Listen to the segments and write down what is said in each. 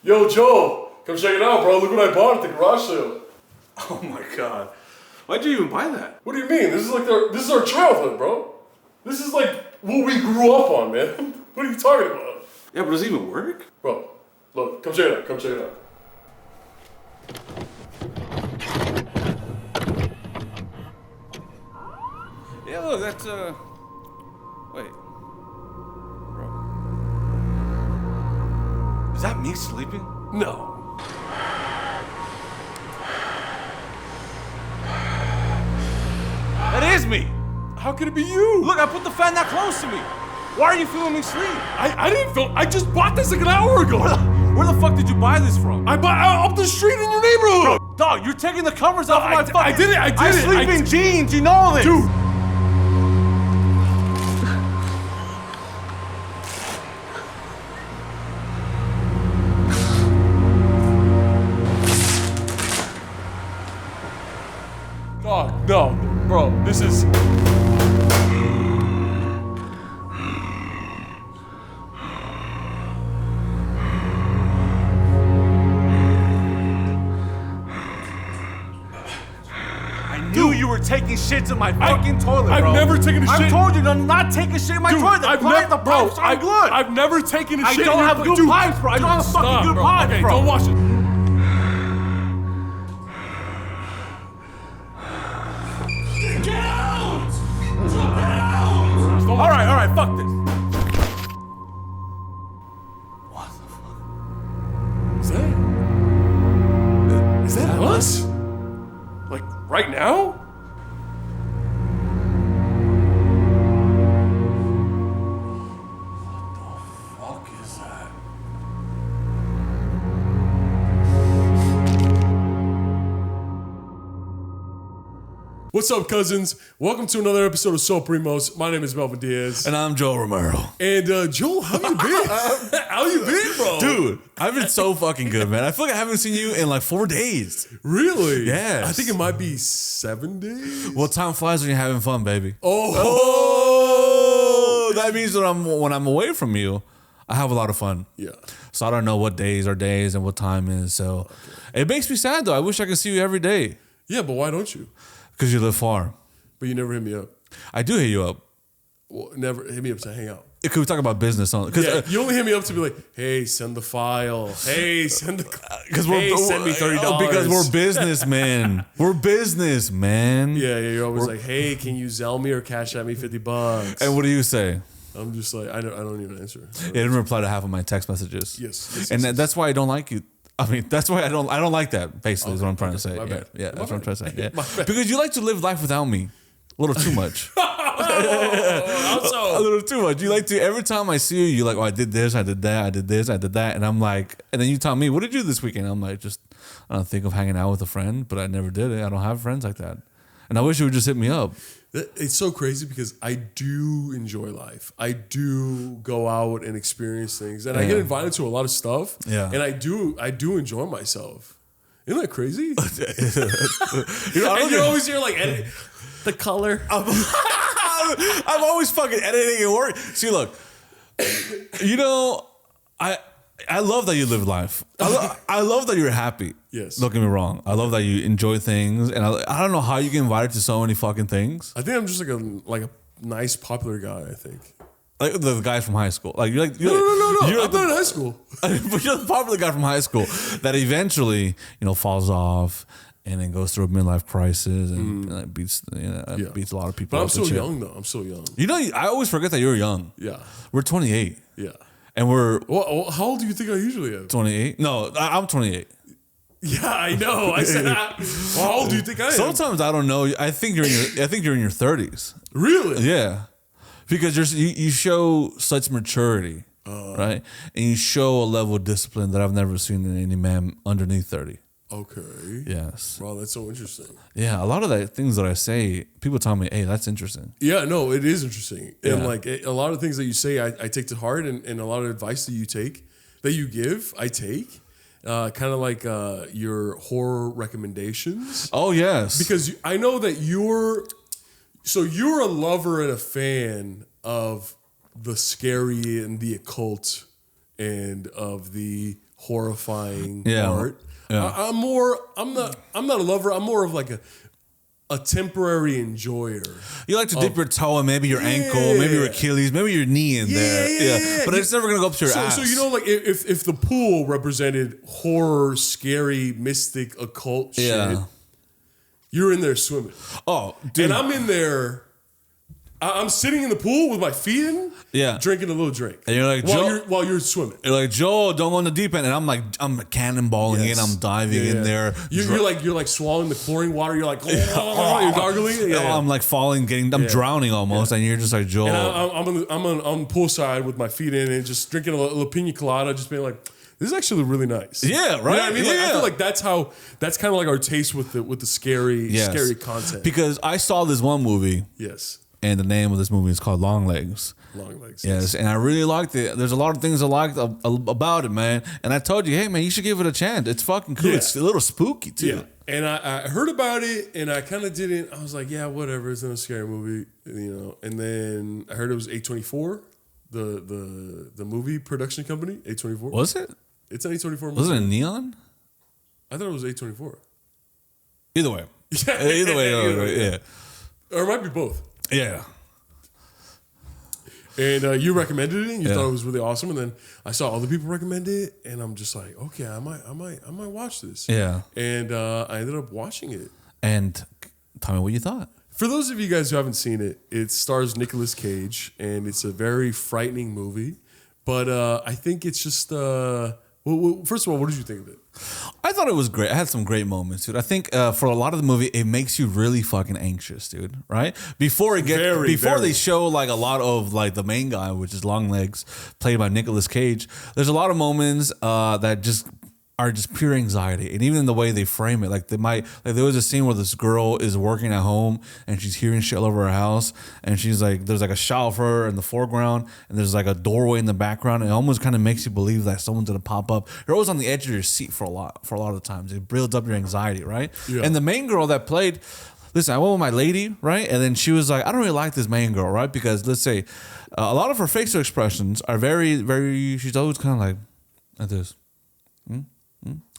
Yo, Joe, come check it out, bro. Look what I bought at the garage sale. Oh my god. Why'd you even buy that? What do you mean? This is our childhood, bro. This is like what we grew up on, man. What are you talking about? Yeah, but does it even work? Bro, look, come check it out. Come check it out. Yeah, look, that's wait. Bro. Is that me sleeping? No. That is me! How could it be you? Look, I put the fan that close to me. Why are you feeling me sleep? I didn't feel. I just bought this like an hour ago. Where the fuck did you buy this from? I bought up the street in your neighborhood. Bro, dog, you're taking the covers off of my fucking... I did it. I sleep in jeans, you know this. Dude. Dog, no, bro, this is... You were taking shits in my fucking toilet, bro. I've never taken a shit. I told you to not take a shit in my toilet. The pipes aren't good. I've never taken a shit. I don't have good pipes, bro. I don't have fucking good pipes, okay, bro. Don't wash it. Get out! Get out! All right, fuck this. What the fuck? Is that us? Like, right now? What the fuck is that? What's up, cousins? Welcome to another episode of SoulPrimos. My name is Melvin Diaz. And I'm Joel Romero. And Joel, how you been? How you been, bro? Dude, I've been so fucking good, man. I feel like I haven't seen you in like 4 days. Really? Yes. I think it might be 7 days. Well, time flies when you're having fun, baby. Oh, that means that when I'm away from you, I have a lot of fun. Yeah. So I don't know what days are days and what time is. So it makes me sad, though. I wish I could see you every day. Yeah, but why don't you? Because you live far. But you never hit me up. I do hit you up. Well, never hit me up to hang out. Could we talk about business? Yeah, you only hit me up to be like, hey, send the file. Hey, send the... send me $30. Because we're businessmen. We're businessmen. Yeah, you're always like, hey, can you Zelle me or cash at me $50? And what do you say? I'm just like, I don't even answer. I didn't reply to half of my text messages. Yes. That's why I don't like you. I mean, that's why I don't like that, basically, is what I'm trying to say. My bad. Yeah, that's what I'm trying to say. Yeah. My bad. Because you like to live life without me. A little too much. Also, A little too much. You like to, every time I see you, you're like, oh, I did this, I did that, I did this, I did that. And I'm like, and then you tell me, what did you do this weekend? I'm like, I don't think of hanging out with a friend, but I never did it. I don't have friends like that. And I wish you would just hit me up. it's so crazy because I do enjoy life. I do go out and experience things, and I get invited to a lot of stuff. Yeah, and I do enjoy myself. Isn't that crazy? and you're always here like edit the color. I'm always fucking editing and work. See, look, I love that you live life. I love that you're happy. Yes. Don't get me wrong. I love that you enjoy things, and I don't know how you get invited to so many fucking things. I think I'm just like a nice, popular guy. I think. Like the guys from high school. Like you're like no. You're I'm not in high school. But you're the popular guy from high school that eventually falls off and then goes through a midlife crisis and beats beats a lot of people. But I'm so young though. I'm so young. I always forget that you're young. Yeah. We're 28. Yeah. And we're... Well, how old do you think I usually am? 28? No, I'm 28. Yeah, I know. I said, how old do you think I am? Sometimes I don't know. I think you're in your 30s. Really? Yeah. Because you show such maturity, right? And you show a level of discipline that I've never seen in any man underneath 30. Okay. Yes. Wow, that's so interesting. Yeah, a lot of the things that I say, people tell me, hey, that's interesting. Yeah, no, it is interesting. Yeah. And like a lot of things that you say, I take to heart, and a lot of advice that you give, I take. Kind of like your horror recommendations. Oh, yes. Because I know that you're a lover and a fan of the scary and the occult and of the horrifying Yeah. part. Yeah. I'm not a lover. I'm more of like a temporary enjoyer. You like to dip your toe in maybe your ankle, maybe your Achilles, maybe your knee in there. Yeah. But it's never gonna go up to your ass. So you know, like if the pool represented horror, scary, mystic, occult shit, you're in there swimming. Oh, dude. And I'm in there. I'm sitting in the pool with my feet in, drinking a little drink. And you're like, while you're swimming. You're like, Joel, don't go in the deep end. And I'm cannonballing in, I'm diving in there. You're like swallowing the chlorine water. You're like, oh, you're gargling. Yeah. I'm like falling, I'm drowning almost. And you're just like, Joel. And I'm on poolside with my feet in and just drinking a little pina colada, just being like, this is actually really nice. Yeah, right. You know what I mean? Like, I feel like that's kind of like our taste with the scary content. Because I saw this one movie. Yes. And the name of this movie is called Long Legs. Long Legs. Yes, and I really liked it. There's a lot of things I liked about it, man. And I told you, hey, man, you should give it a chance. It's fucking cool. Yeah. It's a little spooky, too. Yeah. And I heard about it, and I kind of didn't. I was like, yeah, whatever. It's not a scary movie, you know. And then I heard it was A24, the movie production company, A24. Was it? It's an A24 movie. Was it a neon? I thought it was A24. Either way. Yeah. Either way, yeah. Or it might be both. Yeah. And you recommended it, and you thought it was really awesome, and then I saw other people recommend it, and I'm just like, okay, I might watch this. Yeah. And I ended up watching it. And tell me what you thought. For those of you guys who haven't seen it, it stars Nicolas Cage, and it's a very frightening movie. But I think it's just. Well, first of all, what did you think of it? I thought it was great. I had some great moments, dude. I think for a lot of the movie, it makes you really fucking anxious, dude. Right before they show like a lot of like the main guy, which is Longlegs, played by Nicolas Cage. There's a lot of moments that just are just pure anxiety, and even in the way they frame it, like there was a scene where this girl is working at home and she's hearing shit all over her house, and she's like, there's like a shot of her in the foreground, and there's like a doorway in the background, and it almost kind of makes you believe that someone's gonna pop up. You're always on the edge of your seat for a lot of the times. It builds up your anxiety, right? Yeah. And the main girl that played. Listen, I went with my lady, right? And then she was like, I don't really like this main girl, right? Because let's say a lot of her facial expressions are very, very, she's always kind of like this.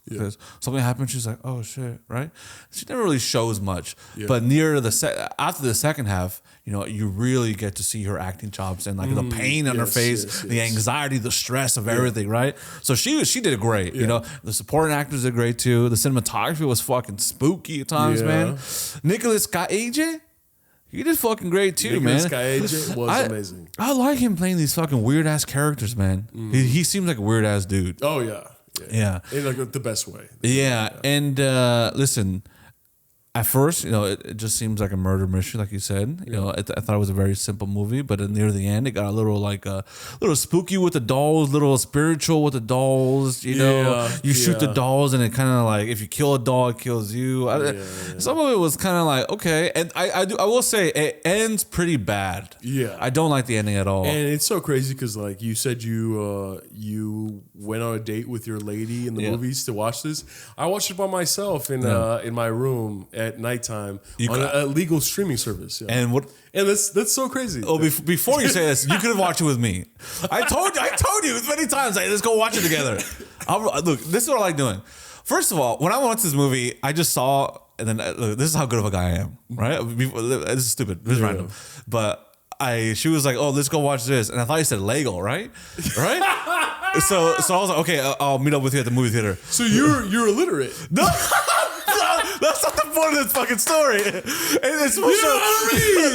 Because something happened, she's like, "Oh shit!" Right? She never really shows much, but near after the second half, you know, you really get to see her acting chops and like the pain on her face, the anxiety, the stress of everything, right? So she did great. You know, the supporting actors did great too. The cinematography was fucking spooky at times, man. Nicolas Cage, he did fucking great too, Nicolas Cage was amazing. I like him playing these fucking weird ass characters, man. He seems like a weird ass dude. Oh yeah. Yeah. In like the best way. Yeah. And listen, at first, you know, it just seems like a murder mystery, like you said. You know, I thought it was a very simple movie, but near the end, it got a little little spooky with the dolls, little spiritual with the dolls. You know, you shoot the dolls, and it kind of like if you kill a doll, it kills you. Some of it was kind of like okay, and I will say it ends pretty bad. Yeah, I don't like the ending at all. And it's so crazy because like you said, you went on a date with your lady in the movies to watch this. I watched it by myself in my room at nighttime on a legal streaming service. Yeah. And what? And that's so crazy. Oh, before you say this, you could have watched it with me. I told you many times. Like, let's go watch it together. Look, this is what I like doing. First of all, when I watched this movie, I just saw, and then look, this is how good of a guy I am. Right? This is stupid. This is random. But she was like, "Oh, let's go watch this," and I thought you said Lego, right? Right? so I was like, "Okay, I'll meet up with you at the movie theater." So you're illiterate? No. That's not the point of this fucking story. And it's supposed to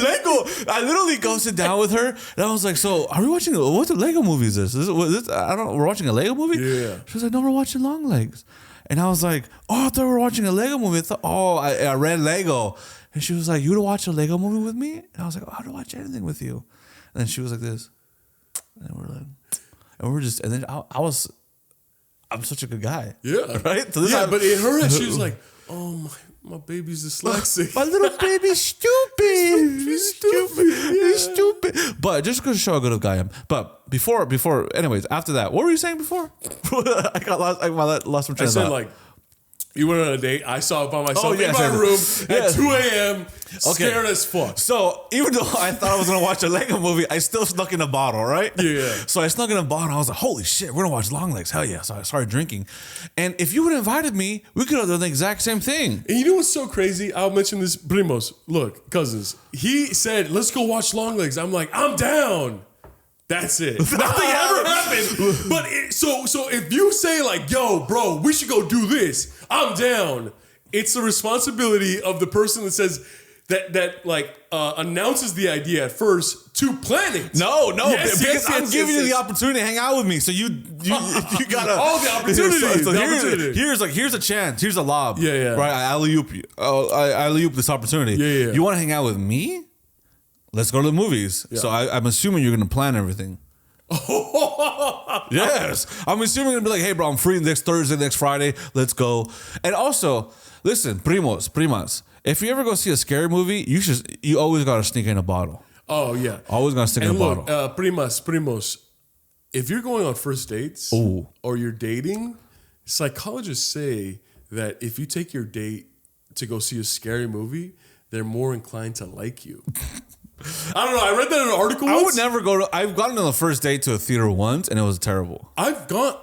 Lego. I literally go sit down with her, and I was like, "So, are we watching? What Lego movie is this? I don't know. We're watching a Lego movie." Yeah. She was like, "No, we're watching Longlegs." And I was like, "Oh, I thought we were watching a Lego movie." I read Lego, and she was like, "You would watch a Lego movie with me?" And I was like, "Oh, I'd watch anything with you." And then she was like this, and we're just, and then I'm such a good guy. Yeah. Right? So but in her head, she was like, "Oh, my baby's dyslexic. My little baby's stupid. He's stupid. Yeah. He's stupid." But just to show how good of a guy I am. But before, anyways, after that, what were you saying before? I got lost. I lost my train of thought. Like, You went on a date. I saw it by myself yes, in my room at 2 a.m. Scared as fuck. So even though I thought I was gonna watch a Lego movie, I still snuck in a bottle, right? Yeah. So I snuck in a bottle. I was like, "Holy shit, we're gonna watch Long Legs! Hell yeah!" So I started drinking, and if you would have invited me, we could have done the exact same thing. And you know what's so crazy? I'll mention this. Primos, look, cousins. He said, "Let's go watch Long Legs." I'm like, "I'm down." That's it. Nothing ever happened. But so if you say like, "Yo, bro, we should go do this," I'm down. It's the responsibility of the person that says that announces the idea at first to plan it. No, Yes, I'm giving you the opportunity to hang out with me. So you gotta the opportunity. Here's a chance. Here's a lob. Yeah. Right, I alley-oop you. I alley-oop this opportunity. Yeah. You want to hang out with me? Let's go to the movies. Yeah. So I'm assuming you're gonna plan everything. Yes, I'm assuming you're gonna be like, "Hey, bro, I'm free next Thursday, next Friday. Let's go." And also, listen, primas. If you ever go see a scary movie, you always gotta sneak in a bottle. Oh yeah, always gotta sneak in a bottle. Primos. If you're going on first dates or you're dating, psychologists say that if you take your date to go see a scary movie, they're more inclined to like you. I don't know. I read that in an article once. I would never go to... I've gone on the first date to a theater once, and it was terrible. I've gone...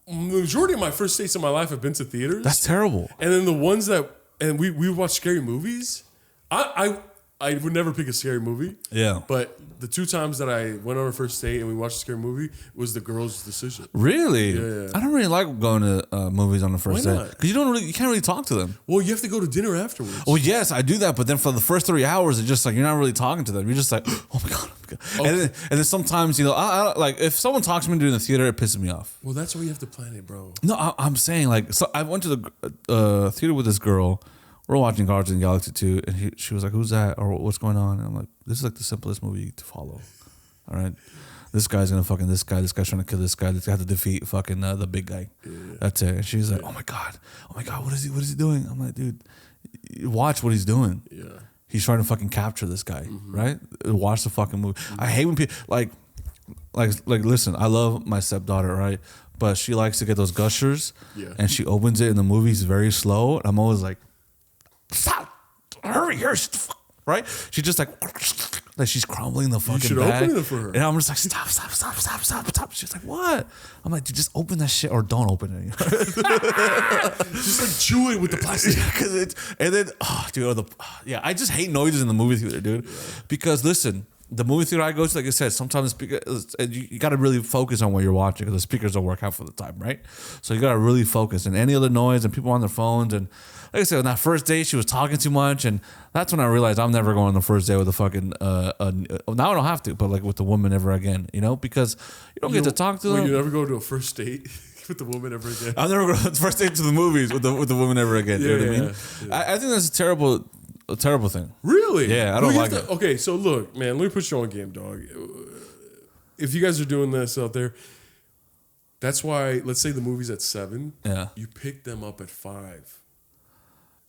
The majority of my first dates in my life have been to theaters. That's terrible. And then the ones that... And we watch scary movies. I would never pick a scary movie. Yeah. But the 2 times that I went on a first date and we watched a scary movie was the girl's decision. Really? Yeah. I don't really like going to movies on the first Why date. not? Because you can't really talk to them. Well, you have to go to dinner afterwards. Well, yes, I do that, but then for the first 3 hours, it's just like you're not really talking to them. You're just like, oh my god. Okay. And then sometimes, I like if someone talks to me during the theater, it pisses me off. Well, that's why you have to plan it, bro. No, I'm saying like, so I went to the theater with this girl. We're watching Guardians of the Galaxy 2, and she was like, "Who's that?" or "What's going on?" And I'm like, "This is like the simplest movie to follow." All right, this guy's gonna fucking this guy. This guy's trying to kill this guy. This guy has to defeat fucking the big guy. Yeah. That's it. And she's like, "Oh my god, what is he doing?" I'm like, "Dude, watch what he's doing. Yeah, he's trying to fucking capture this guy, right? Watch the fucking movie." I hate when people like. Listen, I love my stepdaughter, right? But she likes to get those gushers, and she opens it in the movies very slow. And I'm always like, "Stop! Hurry, right?" She's just like she's crumbling the fucking bag. Open it for her. And I'm just like, stop. She's like, "What?" I'm like, "Dude, just open that shit or don't open it." Just like chew it with the plastic. I just hate noises in the movie theater, dude. Because listen, the movie theater I go to, like I said, sometimes you got to really focus on what you're watching because the speakers don't work out for the time, right? So you got to really focus. And any other noise and people on their phones, and like I said, on that first date, she was talking too much, and that's when I realized I'm never going on the first date with a fucking. Now I don't have to, but like with the woman ever again, because you don't get to talk to them. You never go to a first date with the woman ever again. I'll never go to the first date to the movies with the woman ever again. You know what I mean? Yeah. I think that's a terrible thing. Really? Yeah, I don't like it. Okay, so look, man, let me put you on game, dog. If you guys are doing this out there, that's why, let's say the movie's at 7. Yeah. You pick them up at 5.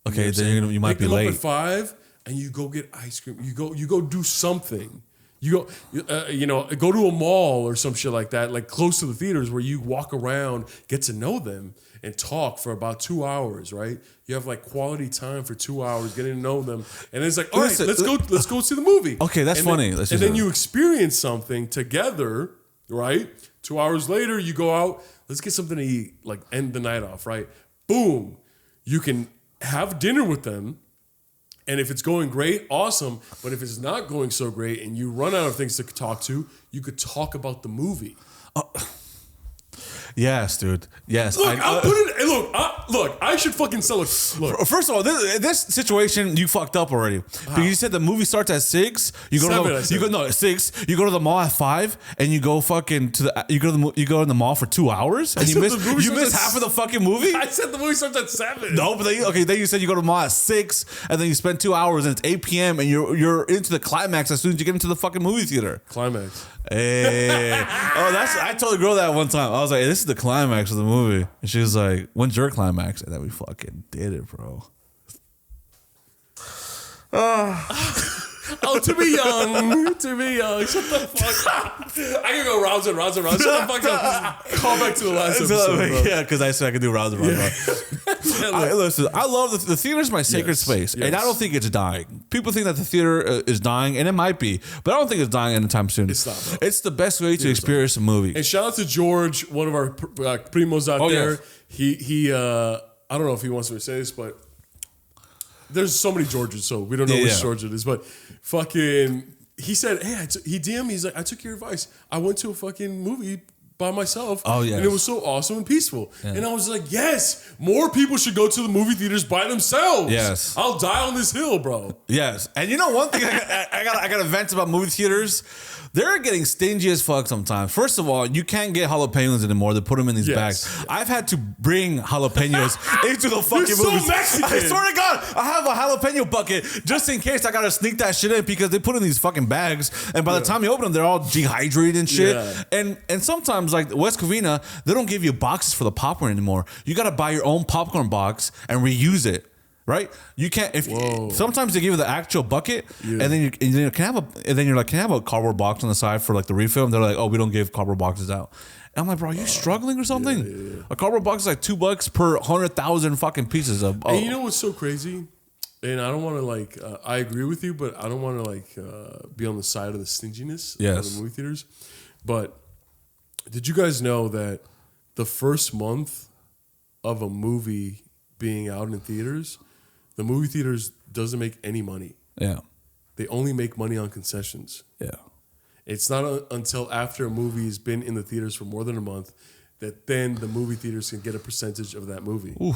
Okay, then you might be late. Pick them up at 5, and you go get ice cream. You go do something. You go to a mall or some shit like that, like close to the theaters, where you walk around, get to know them, and talk for about 2 hours, right? You have like quality time for 2 hours, getting to know them, and it's like, all right, let's go see the movie. Okay, that's funny. And then you experience something together, right? 2 hours later, you go out. Let's get something to eat, like end the night off, right? Boom, you can have dinner with them. And if it's going great, awesome. But if it's not going so great and you run out of things to talk to, you could talk about the movie. Yes, dude. Yes. Look, I'll put it. Look, I should fucking sell it. Look. First of all, this situation you fucked up already. Because you said the movie starts at 6. You go to 6. You go to the mall at 5, and you go fucking you go to the mall for 2 hours, and you miss half of the fucking movie. I said the movie starts at 7. No, but then you said you go to the mall at 6, and then you spend 2 hours, and it's 8 p.m. and you're into the climax as soon as you get into the fucking movie theater. Climax. Hey. I told a girl that one time. I was like, hey, this is the climax of the movie. And she was like, when's your climax? And then we fucking did it, bro. Oh, to be young. To be young. Shut the fuck up. I can go rounds and rounds and rounds. Shut the fuck up. Call back to the last episode, bro. Yeah, because I said I could do rounds and rounds. Listen, I love the theater is my sacred space, and I don't think it's dying. People think that the theater is dying, and it might be, but I don't think it's dying anytime soon. It's not, bro. It's the best way to experience a movie. And shout out to George, one of our primos out there. Yes. He I don't know if he wants me to say this, but there's so many Georges, so we don't know which George it is. But fucking, he said, hey, he DM'd me. He's like, I took your advice. I went to a fucking movie by myself. Oh, yeah. And it was so awesome and peaceful. Yeah. And I was like, yes, more people should go to the movie theaters by themselves. Yes. I'll die on this hill, bro. Yes. And you know one thing I got to vent about movie theaters? They're getting stingy as fuck sometimes. First of all, you can't get jalapenos anymore. They put them in these bags. I've had to bring jalapenos into the fucking movies. Mexican. I swear to God, I have a jalapeno bucket just in case I gotta sneak that shit in because they put in these fucking bags, and by the time you open them, they're all dehydrated and shit. Yeah. And sometimes, like West Covina, they don't give you boxes for the popcorn anymore. You gotta buy your own popcorn box and reuse it. Right, you can't. Sometimes they give you the actual bucket, and then you can have you're like, can I have a cardboard box on the side for like the refill? And they're like, oh, we don't give cardboard boxes out. And I'm like, bro, are you struggling or something? Yeah. A cardboard box is like $2 per 100,000 fucking pieces of. And you know what's so crazy? And I don't want to like. I agree with you, but I don't want to like be on the side of the stinginess of the movie theaters. But did you guys know that the first month of a movie being out in theaters, the movie theaters doesn't make any money. Yeah. They only make money on concessions. Yeah. It's not until after a movie has been in the theaters for more than a month that then the movie theaters can get a percentage of that movie. Oof.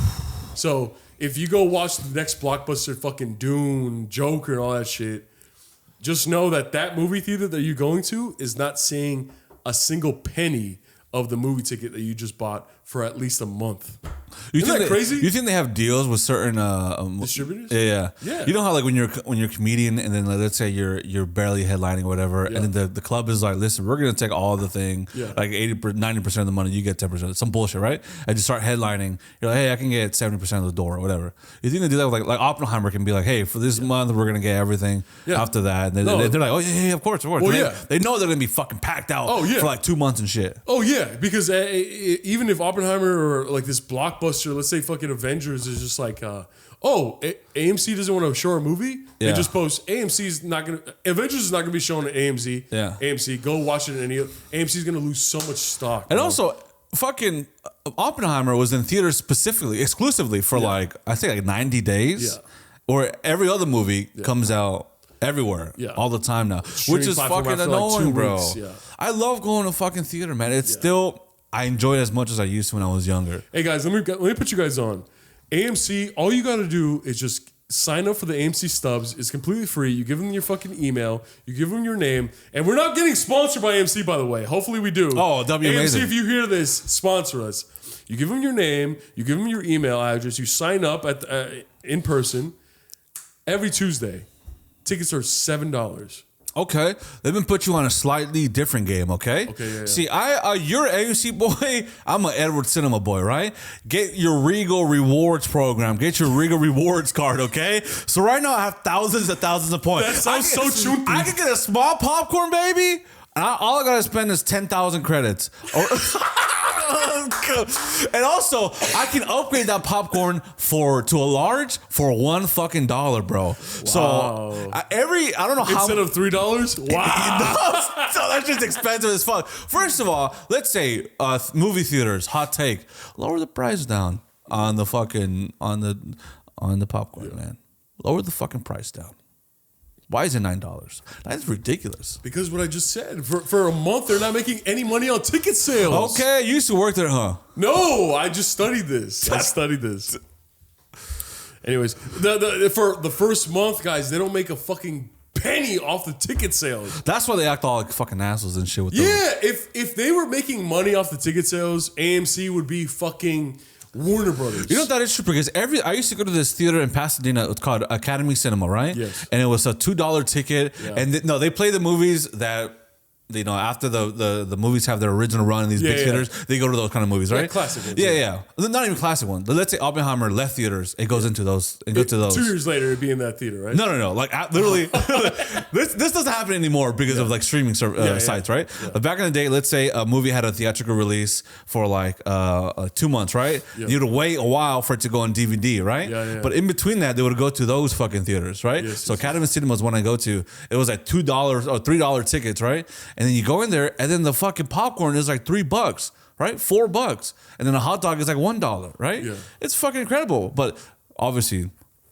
So if you go watch the next blockbuster, fucking Dune, Joker, and all that shit, just know that that movie theater that you're going to is not seeing a single penny of the movie ticket that you just bought for at least a month. Isn't that crazy? You think they have deals with certain distributors? Yeah. You know how like when you're a comedian and then like, let's say you're barely headlining or whatever, and then the club is like, listen, we're gonna take all the thing, like 90% of the money, you get 10%, some bullshit, right? And you start headlining, you're like, hey, I can get 70% of the door or whatever. You think they do that with like Oppenheimer can be like, hey, for this month we're gonna get everything after that, and they're like, oh yeah, of course. Well, they know they're gonna be fucking packed out for like 2 months and shit. Oh yeah, because even if Oppenheimer or like this blockbuster, let's say fucking Avengers is just like, AMC doesn't want to show a movie. They just post Avengers is not gonna be shown at AMC. Yeah, AMC, go watch it. AMC is gonna lose so much stock. And also, fucking Oppenheimer was in theaters exclusively for like I think like 90 days. Yeah. Or every other movie comes out everywhere all the time now, which is fucking annoying, like bro. Weeks, I love going to fucking theater, man. It's still. I enjoy it as much as I used to when I was younger. Hey guys, let me put you guys on. AMC, all you got to do is just sign up for the AMC stubs. It's completely free. You give them your fucking email. You give them your name. And we're not getting sponsored by AMC, by the way. Hopefully we do. Oh, that'd be amazing. AMC, if you hear this, sponsor us. You give them your name. You give them your email address. You sign up at in person every Tuesday. Tickets are $7. Okay, let me put you on a slightly different game. Okay. Yeah. See, you're an AMC boy. I'm an Edward Cinema boy, right? Get your Regal Rewards program. Get your Regal Rewards card. Okay. So right now I have thousands and thousands of points. That sounds so chunky. I can get a small popcorn, baby. And all I gotta spend is 10,000 credits. And also, I can upgrade that popcorn to a large for $1 fucking $1, bro. Wow. So I don't know how instead of $3. Wow. So that's just expensive as fuck. First of all, let's say movie theaters. Hot take: lower the price down on the fucking on the popcorn, man. Lower the fucking price down. Why is it $9? That's ridiculous. Because what I just said, for a month, they're not making any money on ticket sales. Okay, you used to work there, huh? No, I just studied this. Anyways, for the first month, guys, they don't make a fucking penny off the ticket sales. That's why they act all like fucking assholes and shit with them. Yeah, if they were making money off the ticket sales, AMC would be fucking Warner Brothers. You know that is true because I used to go to this theater in Pasadena. It's called Academy Cinema, right? Yes. And it was a $2 ticket. Yeah. And they play the movies that you know, after the movies have their original run in these big theaters, they go to those kind of movies, right? Yeah, classic ones. Yeah. Not even classic ones. Let's say Oppenheimer left theaters. It goes into those. It goes to those. 2 years later, it'd be in that theater, right? No. Like literally, this doesn't happen anymore because of like streaming sites, right? Yeah. But back in the day, let's say a movie had a theatrical release for like 2 months, right? Yeah. You'd wait a while for it to go on DVD, right? Yeah. But in between that, they would go to those fucking theaters, right? So Academy Cinema was one I go to. It was like $2 or $3 tickets, right? And then you go in there, and then the fucking popcorn is like $3, right? $4, and then a hot dog is like $1, right? Yeah. It's fucking incredible. But obviously,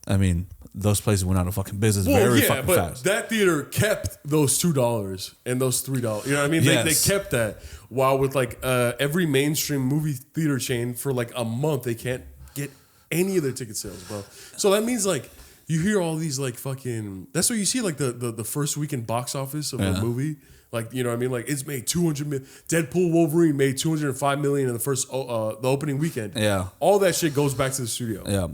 I mean, those places went out of fucking business very fucking fast. That theater kept those $2 and those $3. You know what I mean? Yes. They kept that. While with like every mainstream movie theater chain for like a month, they can't get any of their ticket sales, bro. So that means like you hear all these like fucking. That's what you see like the first weekend box office of a movie. Like, you know what I mean? Like, it's made 200 million. Deadpool Wolverine made 205 million in the first the opening weekend. Yeah. All that shit goes back to the studio. Yeah.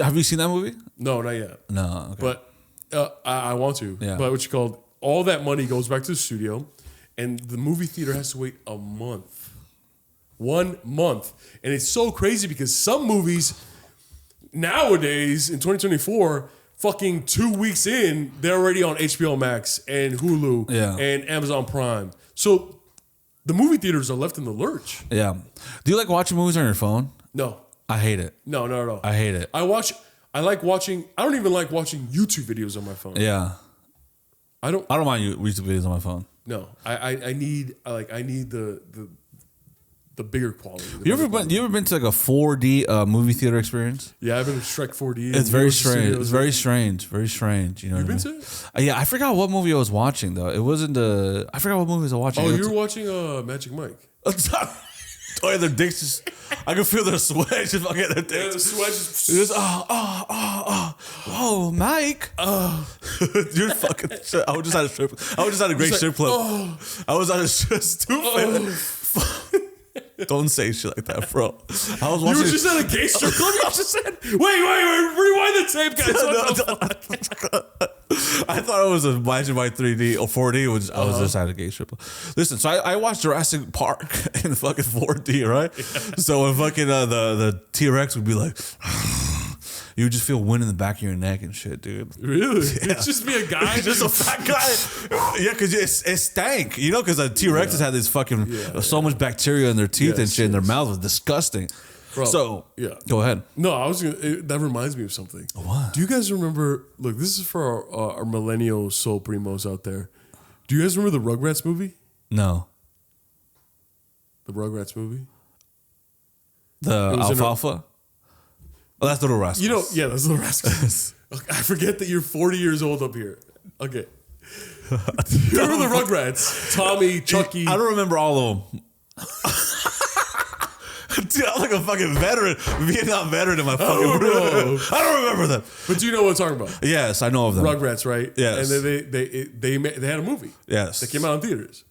Have you seen that movie? No, not yet. No. Okay. But I want to. Yeah. But what you called, all that money goes back to the studio, and the movie theater has to wait a month. 1 month. And it's so crazy because some movies nowadays in 2024, fucking 2 weeks in, they're already on HBO Max and Hulu and Amazon Prime. So the movie theaters are left in the lurch. Yeah. Do you like watching movies on your phone? No. I hate it. No, not at all. I hate it. I don't even like watching YouTube videos on my phone. Yeah. I don't mind YouTube videos on my phone. No. I need the bigger quality. You ever been to like a 4D movie theater experience? Yeah, I've been to Shrek 4D. It's very strange. It's very strange. Very strange. You know what I mean? Been to it? Yeah, I forgot what movie I was watching though. It wasn't I forgot what movies I was watching. Oh, you were watching Magic Mike. Oh, yeah, their dicks just. I can feel their sweat just fucking their dicks. Yeah, the sweat just. Oh, Mike. You're fucking. I was just at a great strip club. I was at a stupid. Don't say shit like that, bro. I was watching. You were just at a gay strip club. You just said, "Wait, rewind the tape, guys." I thought it was a Magic Mike 3D or 4D. I was just at a gay strip club. Listen, so I watched Jurassic Park in fucking 4D, right? Yeah. So when fucking the T-Rex would be like. You would just feel wind in the back of your neck and shit, dude. Really? Yeah. It's just be a guy. Just a fat guy. Yeah, because it stank. You know, because the T-Rexes had this fucking so much bacteria in their teeth and shit in their mouth. It was disgusting. Bro, so, go ahead. No, that reminds me of something. What? Do you guys remember, look, this is for our millennial SoulPrimos out there. Do you guys remember the Rugrats movie? No. The Rugrats movie? The Alfalfa? Oh, that's Little Rascals. You know, yeah, that's Little Rascals. I forget that you're 40 years old up here. Okay. You remember the Rugrats? Tommy, Chucky. I don't remember all of them. Dude, I'm like a fucking veteran, Vietnam veteran in my fucking room. I don't remember them. But do you know what I'm talking about? Yes, I know of them. Rugrats, right? Yes. And they had a movie. Yes. That came out in theaters.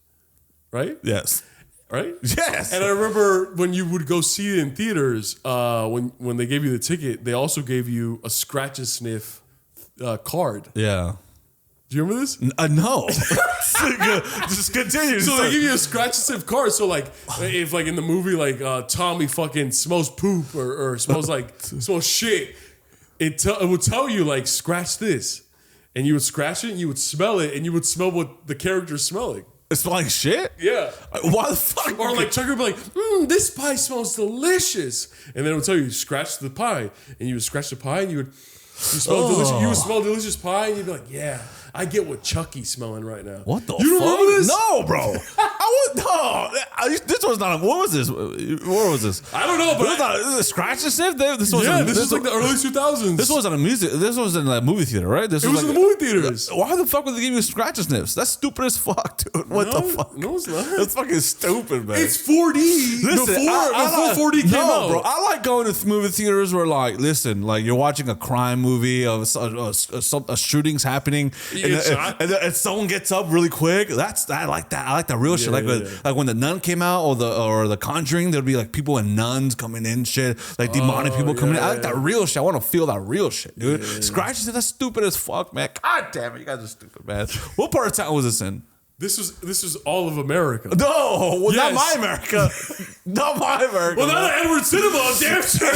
Right? Yes. Right? Yes. And I remember when you would go see it in theaters, when they gave you the ticket, they also gave you a scratch and sniff card. Yeah. Do you remember this? No. Just continue. So they give you a scratch and sniff card. So like, if like in the movie, like Tommy fucking smells poop or smells shit, it would tell you like scratch this, and you would scratch it, and you would smell it, and you would smell what the character's smelling. It smells like shit? Yeah. Why the fuck? Or like Chuck would be like, this pie smells delicious. And then it would tell you, scratch the pie. And you would scratch the pie and you would smell delicious. You would smell delicious pie and you'd be like, yeah, I get what Chucky's smelling right now. What the fuck? You don't remember this? No, bro. This was not what was this? Where was this? I don't know, but this is a scratch and sniff? This was like the early 2000s. This wasn't a music. This was in a movie theater, right? This was like, in the movie theaters. Why the fuck would they give you scratch and sniffs? That's stupid as fuck, dude. What the fuck? No, it's not. That's fucking stupid, man. It's 4D. Listen, before 4D came out. Bro, I like going to movie theaters where, like, listen, like you're watching a crime movie of a shootings happening, and someone gets up really quick. I like that. I like that real shit. Like when the Nun came out, or the Conjuring, there'd be like people and nuns coming in, shit, like demonic people coming in. I like that real shit. I want to feel that real shit, dude. Scratches, that's stupid as fuck, man. God damn it, you guys are stupid, man. What part of town was this in? This was all of America. No, well, not Yes. my America. Not my America. Well, man. not Edward Cinema. I'm damn sure.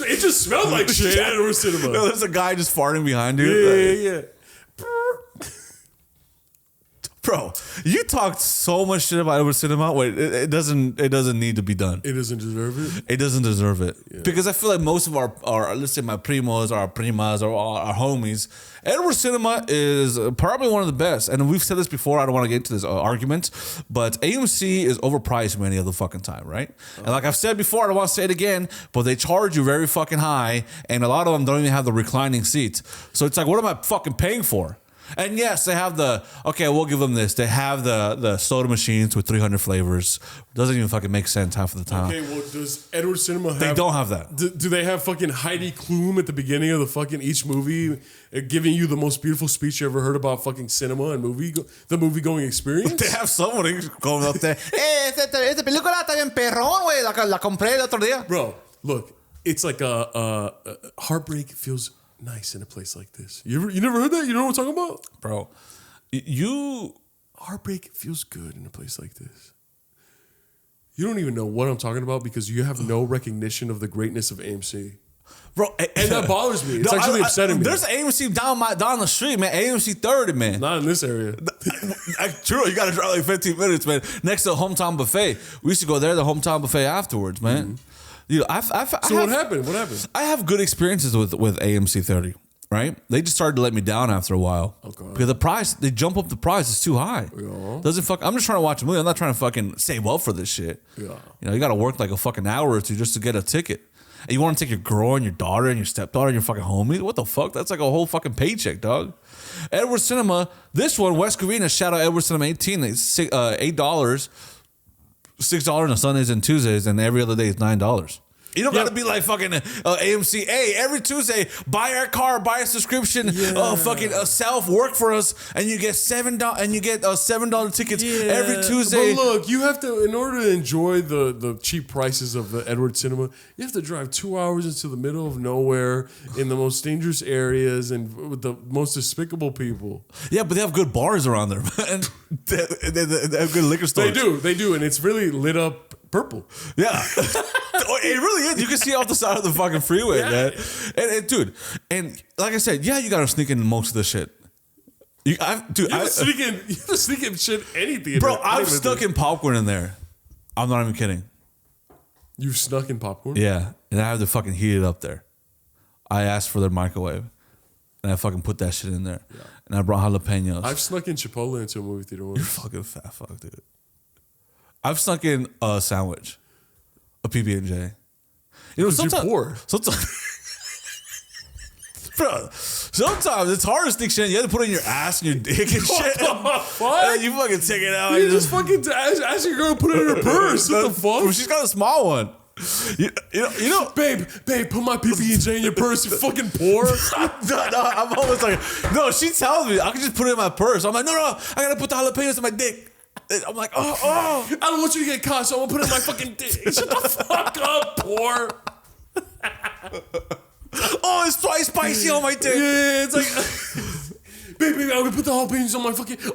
It just smelled like shit at Edward Cinema. No, there's a guy just farting behind you. Yeah. Bro, you talked so much shit about Edward Cinema. Wait, it doesn't need to be done. It doesn't deserve it. It doesn't deserve it. Because I feel like most of our let's say my primos, our primas, or our homies, Edward Cinema is probably one of the best. And we've said this before. I don't want to get into this argument, but AMC is overpriced many of the fucking time, right? And like I've said before, I don't want to say it again, but they charge you very fucking high, and a lot of them don't even have the reclining seats. So it's like, what am I fucking paying for? And yes, they have we'll give them this. They have the soda machines with 300 flavors. Doesn't even fucking make sense half of the time. Okay, well, does Edward Cinema have... They don't have that. Do they have fucking Heidi Klum at the beginning of the fucking each movie giving you the most beautiful speech you ever heard about fucking cinema and the movie-going experience? They have someone going up there. Esta película está bien perrón, güey. La compré el otro día. Bro, look, it's like a heartbreak feels nice in a place like this. You never heard that? You know what I'm talking about? Bro, heartbreak feels good in a place like this. You don't even know what I'm talking about because you have no recognition of the greatness of AMC. Bro, and that bothers me. It's actually upsetting me. There's AMC down the street, man. AMC 30, man. Not in this area. True, you got to drive like 15 minutes, man. Next to the Hometown Buffet. We used to go there, the Hometown Buffet afterwards, man. Mm-hmm. Dude, what happened? What happened? I have good experiences with AMC 30, right? They just started to let me down after a while. Okay. Because they jump up the price. It's too high. Yeah. I'm just trying to watch a movie. I'm not trying to fucking save up for this shit. Yeah. You got to work like a fucking hour or two just to get a ticket. And you want to take your girl and your daughter and your stepdaughter and your fucking homie? What the fuck? That's like a whole fucking paycheck, dog. Edward Cinema, this one, West Covina, shout out Edward Cinema 18, it's $8. $6 on Sundays and Tuesdays, and every other day is $9. You don't got to be like fucking AMC. Hey, every Tuesday, buy our car, buy a subscription, fucking self work for us, and you get $7 and you get $7 tickets every Tuesday. But look, you have to, in order to enjoy the cheap prices of the Edward Cinema, you have to drive 2 hours into the middle of nowhere in the most dangerous areas and with the most despicable people. Yeah, but they have good bars around there, and they have good liquor stores. They do, and it's really lit up purple. Yeah. It really is. You can see off the side of the fucking freeway, man. And dude, and like I said, you gotta sneak in most of the shit. You have to sneak in shit anything. Bro, I've stuck in popcorn in there. I'm not even kidding. You've snuck in popcorn? Yeah. And I have to fucking heat it up there. I asked for their microwave. And I fucking put that shit in there. Yeah. And I brought jalapenos. I've snuck in Chipotle into a movie theater once. You're fucking fat fuck, dude. I've snuck in a sandwich, a PB&J. You know, sometimes, bro, sometimes it's hard to sneak shit in. You have to put it in your ass and your dick and shit. And you fucking take it out. You just fucking ask your girl to put it in her purse. What the fuck? Well, she's got a small one. You know, babe, put my PB&J in your purse. You fucking poor. No, I'm always like, no. She tells me I can just put it in my purse. I'm like, no, I gotta put the jalapenos in my dick. I'm like, oh. I don't want you to get caught, so I'm gonna put it in my fucking dick. Shut the fuck up, poor. Oh, it's twice spicy on my dick. Yeah, it's like, babe, I'm gonna put the jalapenos on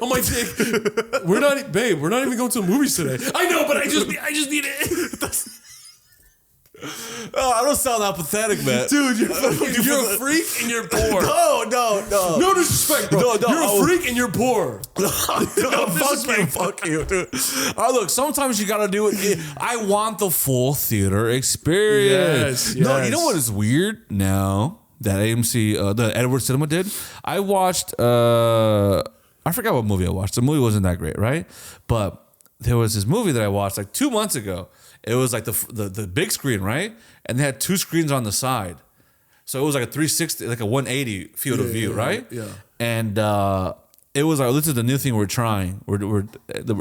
my dick. We're not even going to the movies today. I know, but I just need it. Oh, I don't sound that pathetic, man. Dude, you're a freak and you're poor. No. No disrespect, bro. No, you're a freak and you're poor. Fuck you, dude. Look, sometimes you gotta do it. I want the full theater experience. Yes. No, you know what is weird now that AMC, the Edward Cinema did? I watched, I forgot what movie I watched. The movie wasn't that great, right? But there was this movie that I watched like 2 months ago. It was like the big screen, right? And they had 2 screens on the side. So it was like a 360, like a 180 field of view, right? Yeah. And it was like, this is the new thing we're trying. We're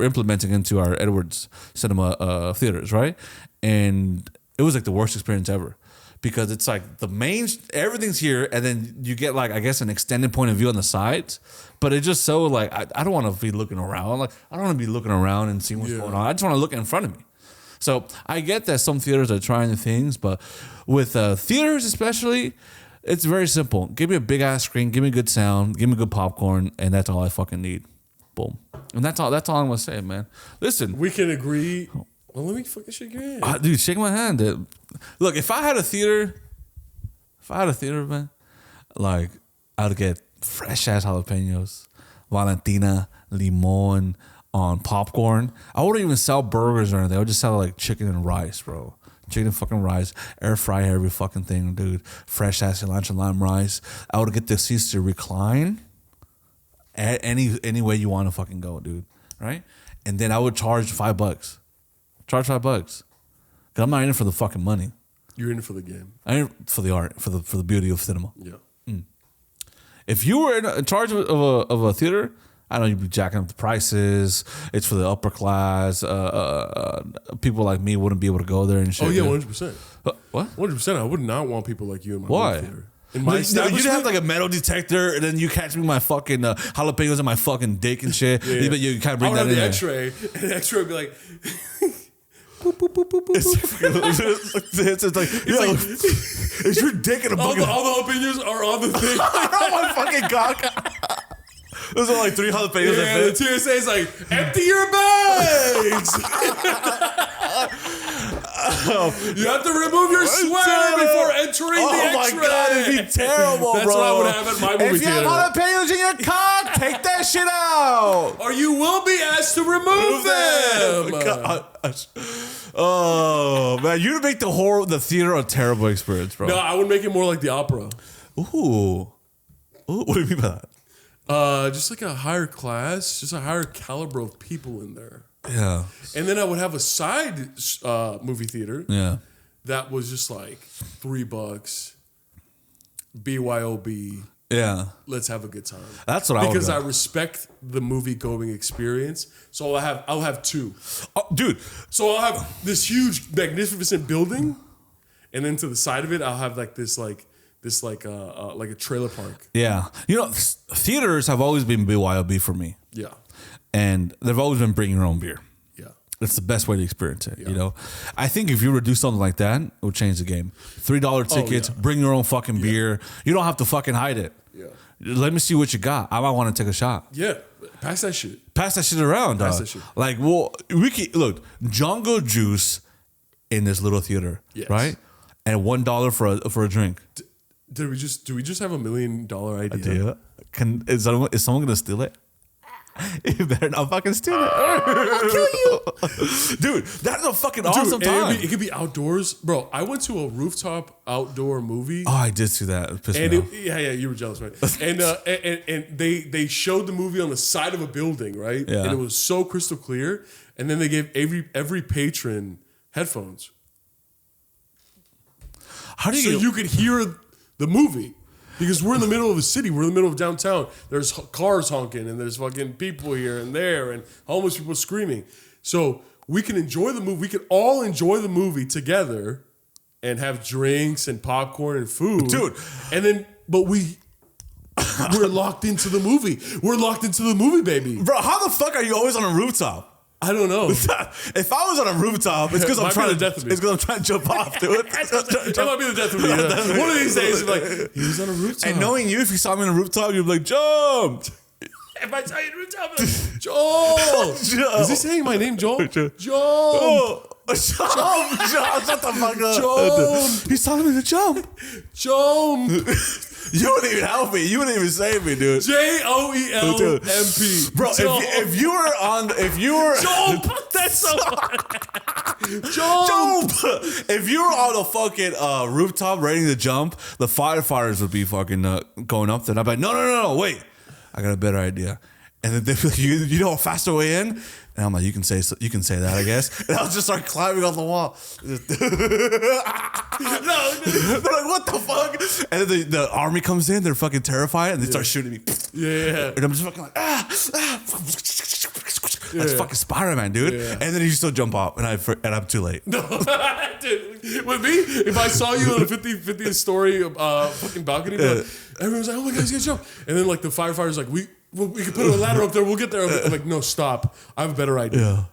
implementing into our Edwards Cinema theaters, right? And it was like the worst experience ever. Because it's like everything's here, and then you get like, I guess, an extended point of view on the sides. But it's just so like, I don't want to be looking around. Like, I don't want to be looking around and seeing what's going on. I just want to look in front of me. So I get that some theaters are trying the things, but with theaters especially, it's very simple. Give me a big ass screen, give me good sound, give me good popcorn, and that's all I fucking need. Boom. And that's all I'm gonna say, man. Listen, We can agree. Well, let me fucking shake your hand. dude, shake my hand. Dude. Look, if I had a theater, man, like I'd get fresh ass jalapenos, Valentina, limon on popcorn. I wouldn't even sell burgers or anything. I would just sell like chicken and rice, bro. Chicken and fucking rice, air fry every fucking thing, dude. Fresh ass cilantro lime rice. I would get the seats to recline any way you want to fucking go, dude. Right? And then I would charge $5. Charge $5. Cause I'm not in it for the fucking money. You're in it for the game. I'm in it for the art, for the beauty of cinema. Yeah. If you were in charge of a theater, I know you'd be jacking up the prices. It's for the upper class. People like me wouldn't be able to go there and shit. Oh yeah, 100%. What? 100%. I would not want people like you in my Why? movie theater. In my You'd have like a metal detector, and then you catch me my fucking jalapenos and my fucking dick and shit. Yeah. But you kind of I bring would that have in the there. X-ray, and the X-ray would be like, boop, boop, boop, boop, boop. It's like, yo, is your dick in a bucket? all the jalapenos are on the thing. Oh my fucking cock. Those are like 3 jalapenos. Yeah, the TSA is like, empty your bags. You have to remove your sweater before entering the Oh my X-ray. god, it'd be terrible, That's bro. what I would have at my movie If you have theater. jalapenos in your cock, take that shit out. Or you will be asked to remove them. Gosh. Oh man, you'd make the theater a terrible experience, bro. No, I would make it more like the opera. Ooh, what do you mean by that? Just like a higher class, just a higher caliber of people in there. Yeah, And then I would have a side movie theater yeah. that was just like $3, BYOB. Yeah, Let's have a good time. that's what I would Because do. I respect the movie going experience. So I'll have 2. Oh, dude, So I'll have this huge, magnificent building, and then to the side of it, I'll have like a trailer park. yeah. You know, theaters have always been BYOB for me, Yeah, and they've always been bring your own beer. yeah. It's the best way to experience it, you know? I think if you were to do something like that, it would change the game. $3 tickets, yeah. bring your own fucking beer. You don't have to fucking hide it. Yeah. Let me see what you got. I might want to take a shot. Yeah, pass that shit. Pass that shit around, dog. Pass that shit. Like, well, we can, look, Jungle Juice in this little theater, Yes. right? And $1 for a drink. Do we just have $1 million idea? Is someone gonna steal it? You better not fucking steal it. I'll kill you. Dude, that's a fucking awesome and time. it could be outdoors, bro. I went to a rooftop outdoor movie. Oh, I did see that. It pissed And me off. yeah, you were jealous, right? And they showed the movie on the side of a building, right? Yeah. And it was so crystal clear. And then they gave every patron headphones, How do so you could hear the movie. Because we're in the middle of the city, we're in the middle of downtown. There's cars honking, and there's fucking people here and there, and homeless people screaming. So we can enjoy the movie. We can all enjoy the movie together, and have drinks and popcorn and food, Dude. And then, but we're locked into the movie. We're locked into the movie, baby. Bro, how the fuck are you always on a rooftop? I don't know. If I was on a rooftop, it's because I'm Might be trying the to death of me. It's because I'm trying to jump off, dude. That might be the death of me. Yeah. One of these days, you're like, he was on a rooftop. And knowing you, if you saw me on a rooftop, you'd be like, jump. If I saw you on a rooftop, I'm like, Joel. Joel. Is he saying my name, Joel? Joel. Oh, jump, jump, shut the fuck up. Jump. He's telling me to jump. Jump. You wouldn't even help me. You wouldn't even save me, dude. JOELMP. Bro, if you were Jump. That's so jump. If you were on a fucking rooftop ready to jump, the firefighters would be fucking going up there. And I'd be like, no, wait. I got a better idea. And then they'd be like, you know a faster way in? And I'm like, you can say that, I guess. And I'll just start climbing on the wall. No, they're like, what the fuck? And then the army comes in, they're fucking terrified, and they start shooting me. Yeah. And I'm just fucking like, That's fucking Spider-Man, dude. Yeah. And then you still jump off, and I'm too late. No, dude, with me, if I saw you on a 50th story fucking balcony, like, everyone's like, oh my God, he's gonna jump. And then like the firefighter's like, we can put a ladder up there, we'll get there. I'm like, no, stop. I have a better idea. Yeah.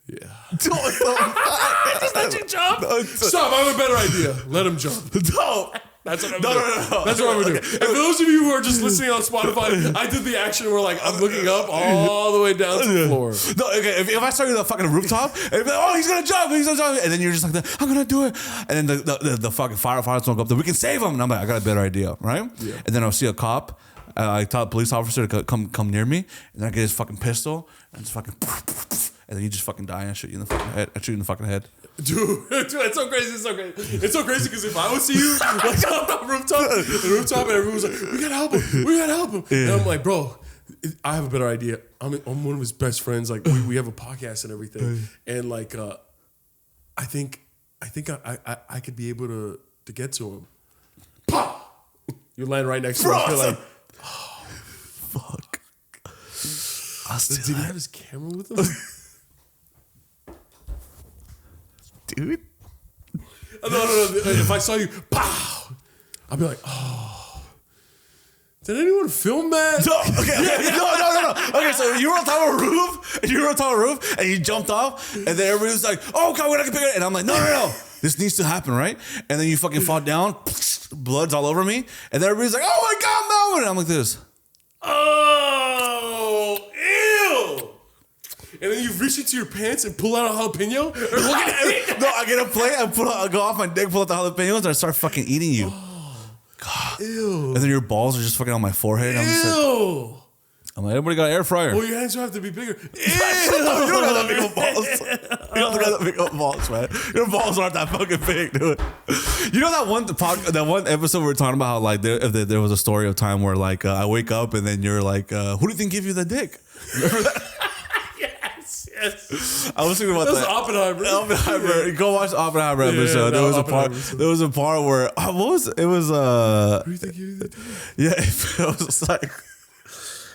Yeah. Just let you jump. Stop, I have a better idea. Let him jump. No. That's what I'm doing. No. That's what I'm gonna do. And for those of you who are just listening on Spotify, I did the action where like I'm looking up all the way down to the floor. No, okay. If I saw you on the fucking rooftop, and be like, oh, he's gonna jump, and then you're just like, I'm gonna do it, and then the fucking firefighters won't go up there. We can save him, and I'm like, I got a better idea, right? Yeah. And then I'll see a cop. I tell a police officer to come near me, and then I get his fucking pistol and just fucking, and then you just fucking die and I shoot you in the fucking head. I shoot you in the fucking head. Dude, it's so crazy. It's so crazy because if I would see you like on the rooftop, and everyone's like, we gotta help him. Yeah. And I'm like, bro, I have a better idea. I'm one of his best friends. Like we have a podcast and everything, and like I think I could be able to get to him. Pow! You land right next to him. You're like, oh fuck. Did he have his camera with him? Dude. No. If I saw you, pow! I'd be like, oh. Did anyone film that? No. Okay. No. Okay, so you were on top of a roof, and you jumped off, and then everybody was like, oh, God, we're not gonna pick it. And I'm like, no. This needs to happen, right? And then you fucking fall down, blood's all over me, and then everybody's like, oh my God, Melvin! And I'm like this. Oh, ew! And then you reach into your pants and pull out a jalapeno? Or look at it. No, I get a plate, I go off my dick, pull out the jalapenos, and I start fucking eating you. Oh, God. Ew. And then your balls are just fucking on my forehead. And Ew. I'm like, everybody got an air fryer. Well, your hands have to be bigger. Ew. You don't got that big of balls. You don't got that big of balls, man. Your balls aren't that fucking big, dude. You know that one episode we were talking about how like there was a story of time where like I wake up and then you're like, who do you think gave you the dick? Remember that? Yes. I was thinking about that. Oppenheimer. Go watch the Oppenheimer episode. There was a part where what was it? It was Who do you think you did? Yeah, it was like.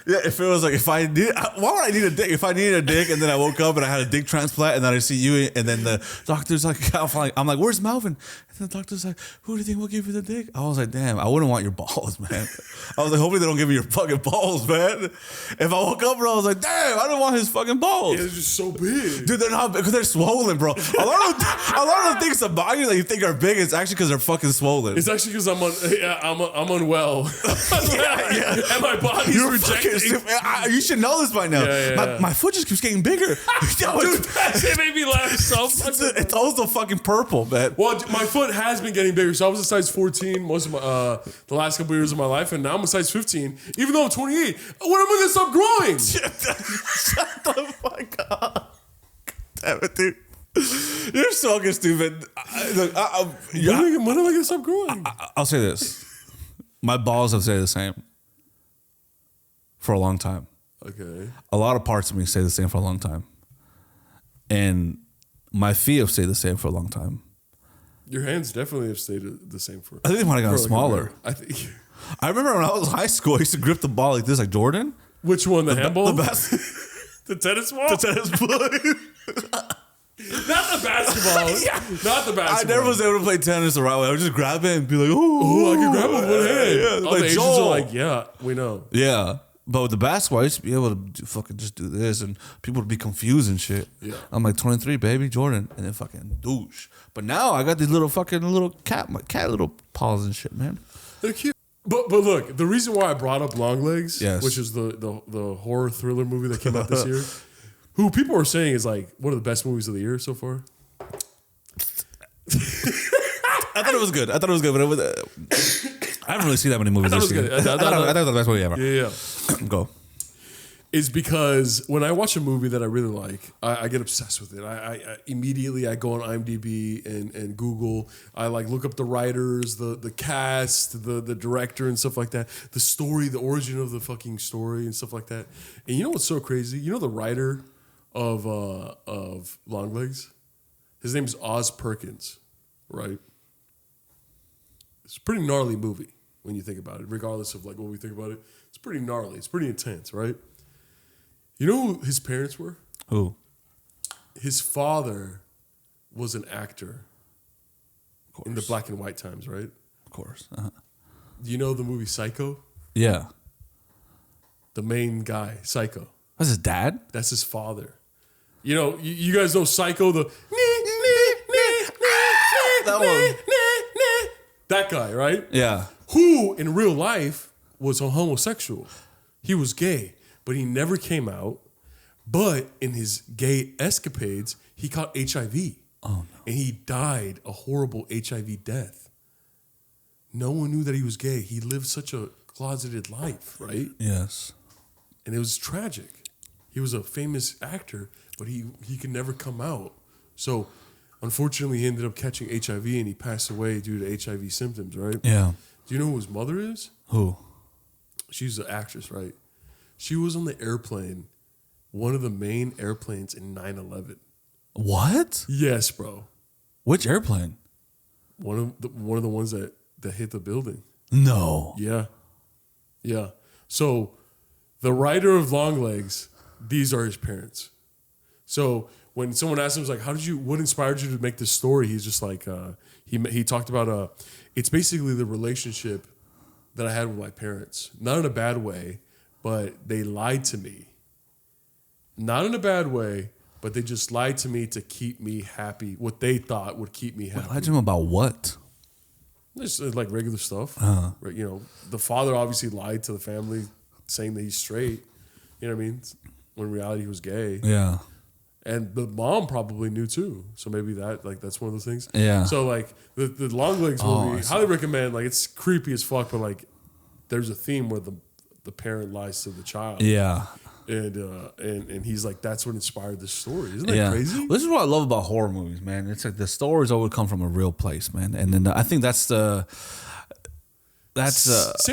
Yeah, if it was like, if I need, why would I need a dick? If I needed a dick and then I woke up and I had a dick transplant and then I see you and then the doctor's like, I'm like, where's Melvin? And the doctor's like, who do you think will give you the dick? I was like, damn, I wouldn't want your balls, man. I was like, hopefully they don't give me your fucking balls, man. If I woke up, bro, I was like, damn, I don't want his fucking balls. Yeah, they're just so big. Dude, they're not, because they're swollen, bro. A lot of things about you that you think are big, it's actually because they're fucking swollen. It's actually because I'm unwell. Yeah. And my body's rejecting. You should know this by now. Yeah. My foot just keeps getting bigger. Dude, it made me laugh so much. It's also fucking purple, man. Well, my foot has been getting bigger. So I was a size 14 most of my the last couple of years of my life, and now I'm a size 15. Even though I'm 28, when am I gonna stop growing? Shut the fuck up. Damn it, dude. You're so fucking stupid. When am I gonna stop growing? I'll say this. My balls have stayed the same for a long time. Okay. A lot of parts of me stay the same for a long time. And my feet have stayed the same for a long time. Your hands definitely have stayed the same for. I think they might have gotten smaller. I remember when I was in high school, I used to grip the ball like this, like Jordan. Which one? The handball? The best. The tennis ball? The tennis ball. Not the basketball. Yeah. Not the basketball. I never was able to play tennis the right way. I would just grab it and be like, oh, I can grab it with one hand. Yeah, all the Asians are like, yeah, we know. Yeah. But with the basketball, I used to be able to fucking just do this and people would be confused and shit. Yeah. I'm like 23, baby, Jordan. And then fucking douche. But now I got these little fucking cat little paws and shit, man. They're cute. But look, the reason why I brought up Longlegs, yes, which is the horror thriller movie that came out this year, who people are saying is like one of the best movies of the year so far. I thought it was good, but it was, I haven't really seen that many movies this year. I thought it was the best movie ever. Yeah. Go. Is because when I watch a movie that I really like, I get obsessed with it. I immediately go on IMDb and Google. I like look up the writers, the cast, the director and stuff like that. The story, the origin of the fucking story and stuff like that. And you know what's so crazy? You know the writer of Longlegs? His name is Oz Perkins, right? It's a pretty gnarly movie when you think about it, regardless of like what we think about it. It's pretty gnarly. It's pretty intense, right? You know who his parents were? Who? His father was an actor in the black and white times, right? Of course. Uh-huh. Do you know the movie Psycho? Yeah. The main guy, Psycho. That's his dad? That's his father. You know, you guys know Psycho, the... That one. That guy, right? Yeah. Who in real life was a homosexual. He was gay, but he never came out. But in his gay escapades, he caught HIV. Oh, no. And he died a horrible HIV death. No one knew that he was gay. He lived such a closeted life, right? Yes. And it was tragic. He was a famous actor, but he could never come out. So, unfortunately, he ended up catching HIV and he passed away due to HIV symptoms, right? Yeah. Do you know who his mother is? Who? She's an actress, right? She was on the airplane, one of the main airplanes in 9/11. What? Yes, bro. Which airplane? One of the ones that hit the building. No. Yeah. Yeah. So the writer of Longlegs, these are his parents. So when someone asks him, like, what inspired you to make this story? He's just like, he talked about, it's basically the relationship that I had with my parents. Not in a bad way, but they lied to me. Not in a bad way, but they just lied to me to keep me happy. What they thought would keep me happy. Lied to him about what? It's like regular stuff. Right, you know, the father obviously lied to the family, saying that he's straight. You know what I mean? When in reality he was gay. Yeah. And the mom probably knew too. So maybe that's one of those things. Yeah. So like the Longlegs movie, highly recommend. Like it's creepy as fuck, but like there's a theme where the parent lies to the child. Yeah. And he's like, that's what inspired this story. Isn't that crazy? Well, this is what I love about horror movies, man. It's like the stories always come from a real place, man. And then I think that's same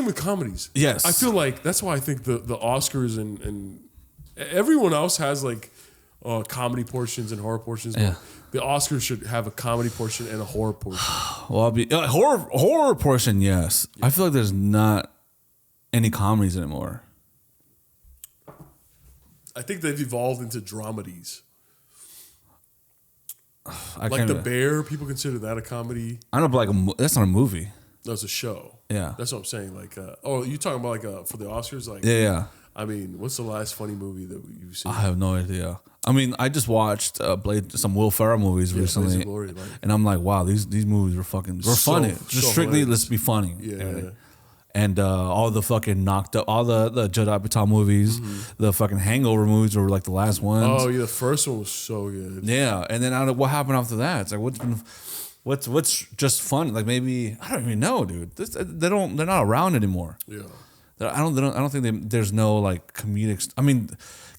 with comedies. Yes. I feel like that's why I think the Oscars and everyone else has like comedy portions and horror portions. Yeah. The Oscars should have a comedy portion and a horror portion. Well, I'll be horror portion, yes. Yeah. I feel like there's not any comedies anymore. I think they've evolved into dramedies. Like The Bear, people consider that a comedy. I don't know, but like that's not a movie. No, it's a show. Yeah, that's what I'm saying. Like, you talking about like for the Oscars? Like, yeah. I mean, what's the last funny movie that you've seen? I have no idea. I mean, I just watched some Will Ferrell movies recently, Glory, like, and I'm like, wow, these movies were funny. Just strictly, hilarious. Let's be funny. Yeah. And all the fucking knocked up, all the Judd Apatow movies, the fucking Hangover movies were like the last ones. Oh yeah, the first one was so good. Yeah, and then what happened after that? It's like what's just fun? Like maybe I don't even know, dude. They're not around anymore. Yeah, I don't think there's no like comedic. I mean,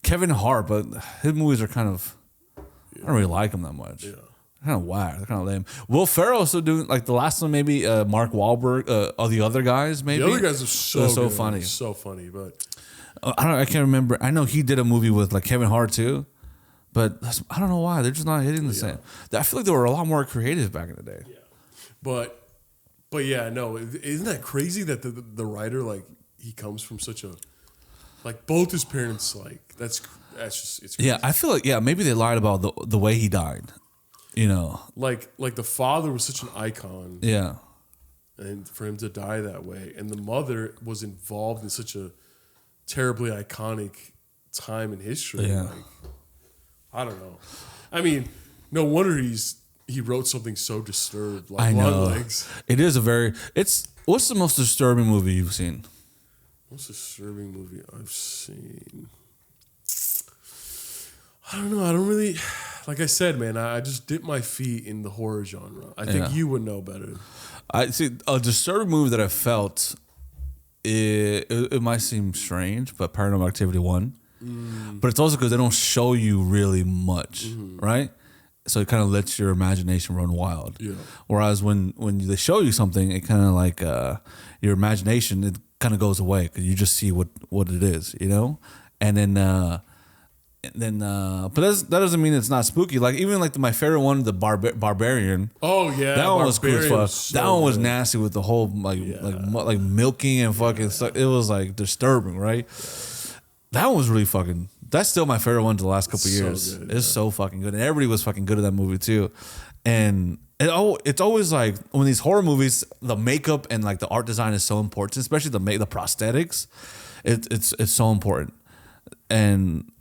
Kevin Hart, but his movies are kind of I don't really like him that much. Yeah. Kind of whack. They're kind of lame. Will Ferrell still doing like the last one, maybe Mark Wahlberg, all the other guys, maybe. The other guys are so funny, so funny. But I can't remember. I know he did a movie with like Kevin Hart too, but I don't know why they're just not hitting the same. I feel like they were a lot more creative back in the day. Yeah, but yeah, no, isn't that crazy that the writer like he comes from such a like both his parents like that's just it's crazy. Yeah, I feel like maybe they lied about the way he died. You know, like the father was such an icon. Yeah. And for him to die that way. And the mother was involved in such a terribly iconic time in history. Yeah. Like, I don't know. I mean, no wonder he wrote something so disturbed like I know. Longlegs. It is what's the most disturbing movie you've seen? Most disturbing movie I've seen? I don't know. I don't really... Like I said, man, I just dip my feet in the horror genre. I think you would know better. I see a disturbing movie that I felt. It might seem strange, but Paranormal Activity 1. But it's also because they don't show you really much, right? So it kind of lets your imagination run wild. Yeah. Whereas when they show you something, it kind of like your imagination it kind of goes away because you just see what it is, you know, and then. But that doesn't mean it's not spooky. Like even like my favorite one, the Barbarian. Oh yeah, that one was cool as fuck. So that one was nasty with the whole like milking and fucking stuff. It was like disturbing, right? Yeah. That one was really fucking. That's still my favorite one to the last couple of years. Good, it's so fucking good, and everybody was fucking good at that movie too. And it's always like when these horror movies, the makeup and like the art design is so important, especially the prosthetics. It's so important, and.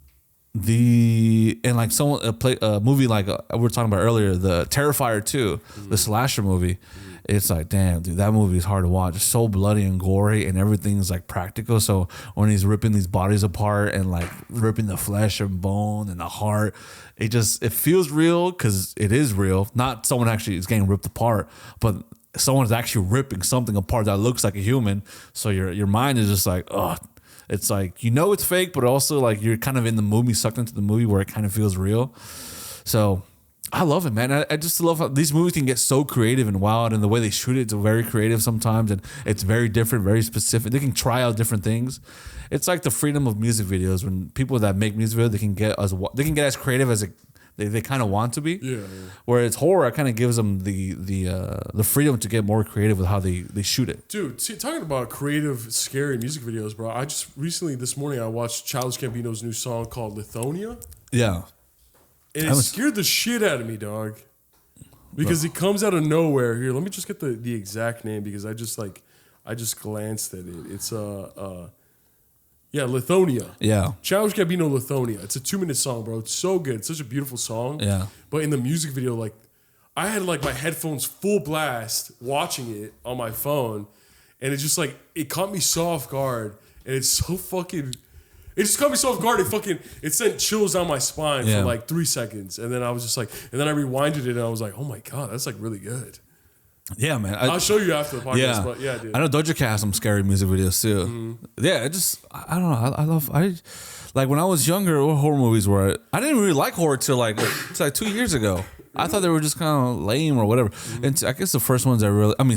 Like someone a movie like we were talking about earlier, the Terrifier 2, the slasher movie, it's like, damn, dude, that movie is hard to watch. It's so bloody and gory, and everything's like practical. So when he's ripping these bodies apart and like ripping the flesh and bone and the heart, it feels real because it is real. Not someone actually is getting ripped apart, but someone's actually ripping something apart that looks like a human. So your mind is just like, oh, it's like, it's fake, but also like you're kind of in the movie, sucked into the movie where it kind of feels real. So I love it, man. I just love how these movies can get so creative and wild, and the way they shoot it's very creative sometimes, and it's very different, very specific. They can try out different things. It's like the freedom of music videos. When people that make music videos, they can get as creative as they kind of want to be. Yeah. Where it's horror, it kind of gives them the freedom to get more creative with how they shoot it. Dude, talking about creative, scary music videos, bro. I just recently this morning I watched Childish Gambino's new song called Lithonia. Yeah. And it scared the shit out of me, dog. Because it comes out of nowhere. Here, let me just get the exact name because I just glanced at it. It's Lithonia. Yeah. Childish Gambino Lithonia. It's a 2-minute song, bro. It's so good. It's such a beautiful song. Yeah. But in the music video, like I had like my headphones full blast watching it on my phone, and it just like it caught me so off guard, and it's so fucking. It just caught me so off guard. It sent chills down my spine for like 3 seconds, and then I was just like, and then I rewinded it, and I was like, oh my god, that's like really good. Yeah, man. I'll show you after the podcast. But yeah, dude. I know Doja Cat has some scary music videos too. Mm-hmm. Yeah, I don't know. I like when I was younger, what horror movies were? I didn't really like horror till like 2 years ago. I thought they were just kind of lame or whatever. Mm-hmm. And I guess the first ones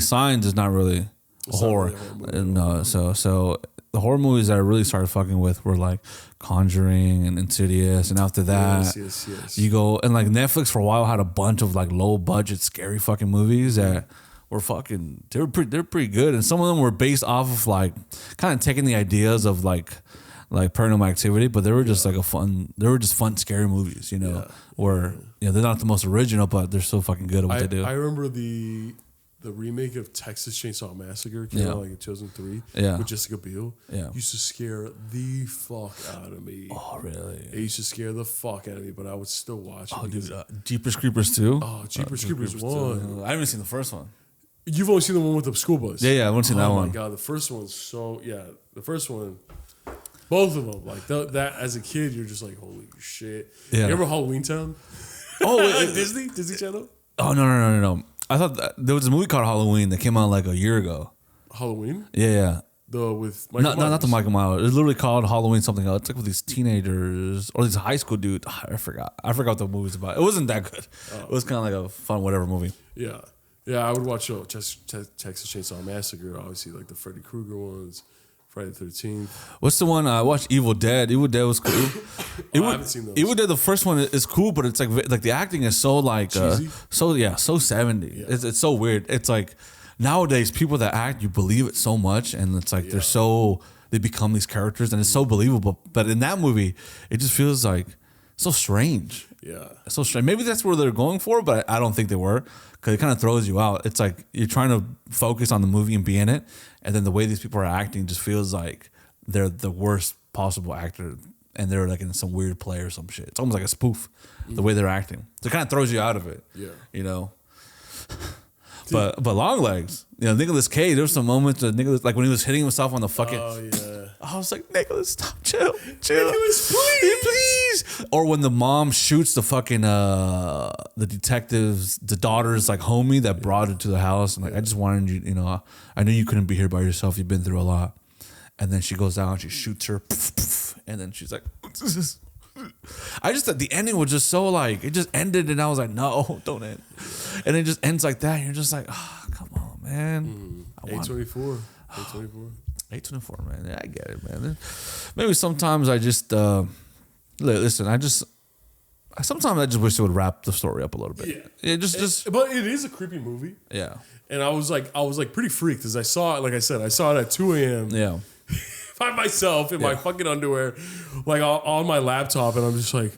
Signs is not really a horror. No, so the horror movies that I really started fucking with were like Conjuring and Insidious, and after that, yes. you go and like Netflix for a while had a bunch of like low budget scary fucking movies that were they're pretty good, and some of them were based off of like kind of taking the ideas of like Paranormal Activity, but they were just fun scary movies, where they're not the most original, but they're so fucking good at what they do. I remember the remake of Texas Chainsaw Massacre came out like in 2003 with Jessica Biel. Yeah. Used to scare the fuck out of me. Oh, really? It used to scare the fuck out of me, but I would still watch it. Oh, dude, Jeepers Creepers 2? Oh, Jeepers Creepers 1. I haven't seen the first one. You've only seen the one with the school bus. Yeah, I haven't seen that one. Oh my god, the first one's the first one, both of them, like that as a kid, you're just like, holy shit. Yeah. You remember Halloween Town? Oh, Disney Channel? Oh, no. I thought there was a movie called Halloween that came out like a year ago. Halloween? Yeah. With Michael Myers. Not the Michael Myers. It's literally called Halloween something else. It's like with these teenagers or these high school dudes. I forgot what the movie's about. It wasn't that good. It was kind of like a fun whatever movie. Yeah. Yeah, I would watch Texas Chainsaw Massacre, obviously, like the Freddy Krueger ones, Friday the 13th. What's the one? I watched Evil Dead. Evil Dead was cool. I haven't seen those. Evil Dead, the first one is cool, but it's like the acting is so like cheesy? so 70. Yeah. It's so weird. It's like nowadays people that act, you believe it so much, and it's like they become these characters, and it's so believable. But in that movie, it just feels like so strange. Yeah, it's so strange. Maybe that's where they're going for, but I don't think they were, because it kind of throws you out. It's like you're trying to focus on the movie and be in it, and then the way these people are acting just feels like they're the worst possible actor, and they're like in some weird play or some shit. It's almost like a spoof, the way they're acting. So it kind of throws you out of it. Yeah, But Longlegs, Nicolas Cage. There was some moments that Nicolas, like when he was hitting himself on the fucking. Oh yeah. I was like, Nicholas, stop, chill. Nicholas, please. Or when the mom shoots the fucking the detectives, the daughter's like homie that brought it to the house, and like I just wanted you, I knew you couldn't be here by yourself. You've been through a lot, and then she goes out and she shoots her, and then she's like, I just thought the ending was just so like it just ended, and I was like, no, don't end, and it just ends like that. And you're just like, oh, come on, man. 824. 824, man. Yeah, I get it, man. Maybe sometimes I just listen. Sometimes I just wish they would wrap the story up a little bit. Yeah, but it is a creepy movie. Yeah, and I was pretty freaked as I saw it. Like I said, I saw it at 2 a.m. Yeah, by myself in my fucking underwear, like on my laptop, and I'm just like.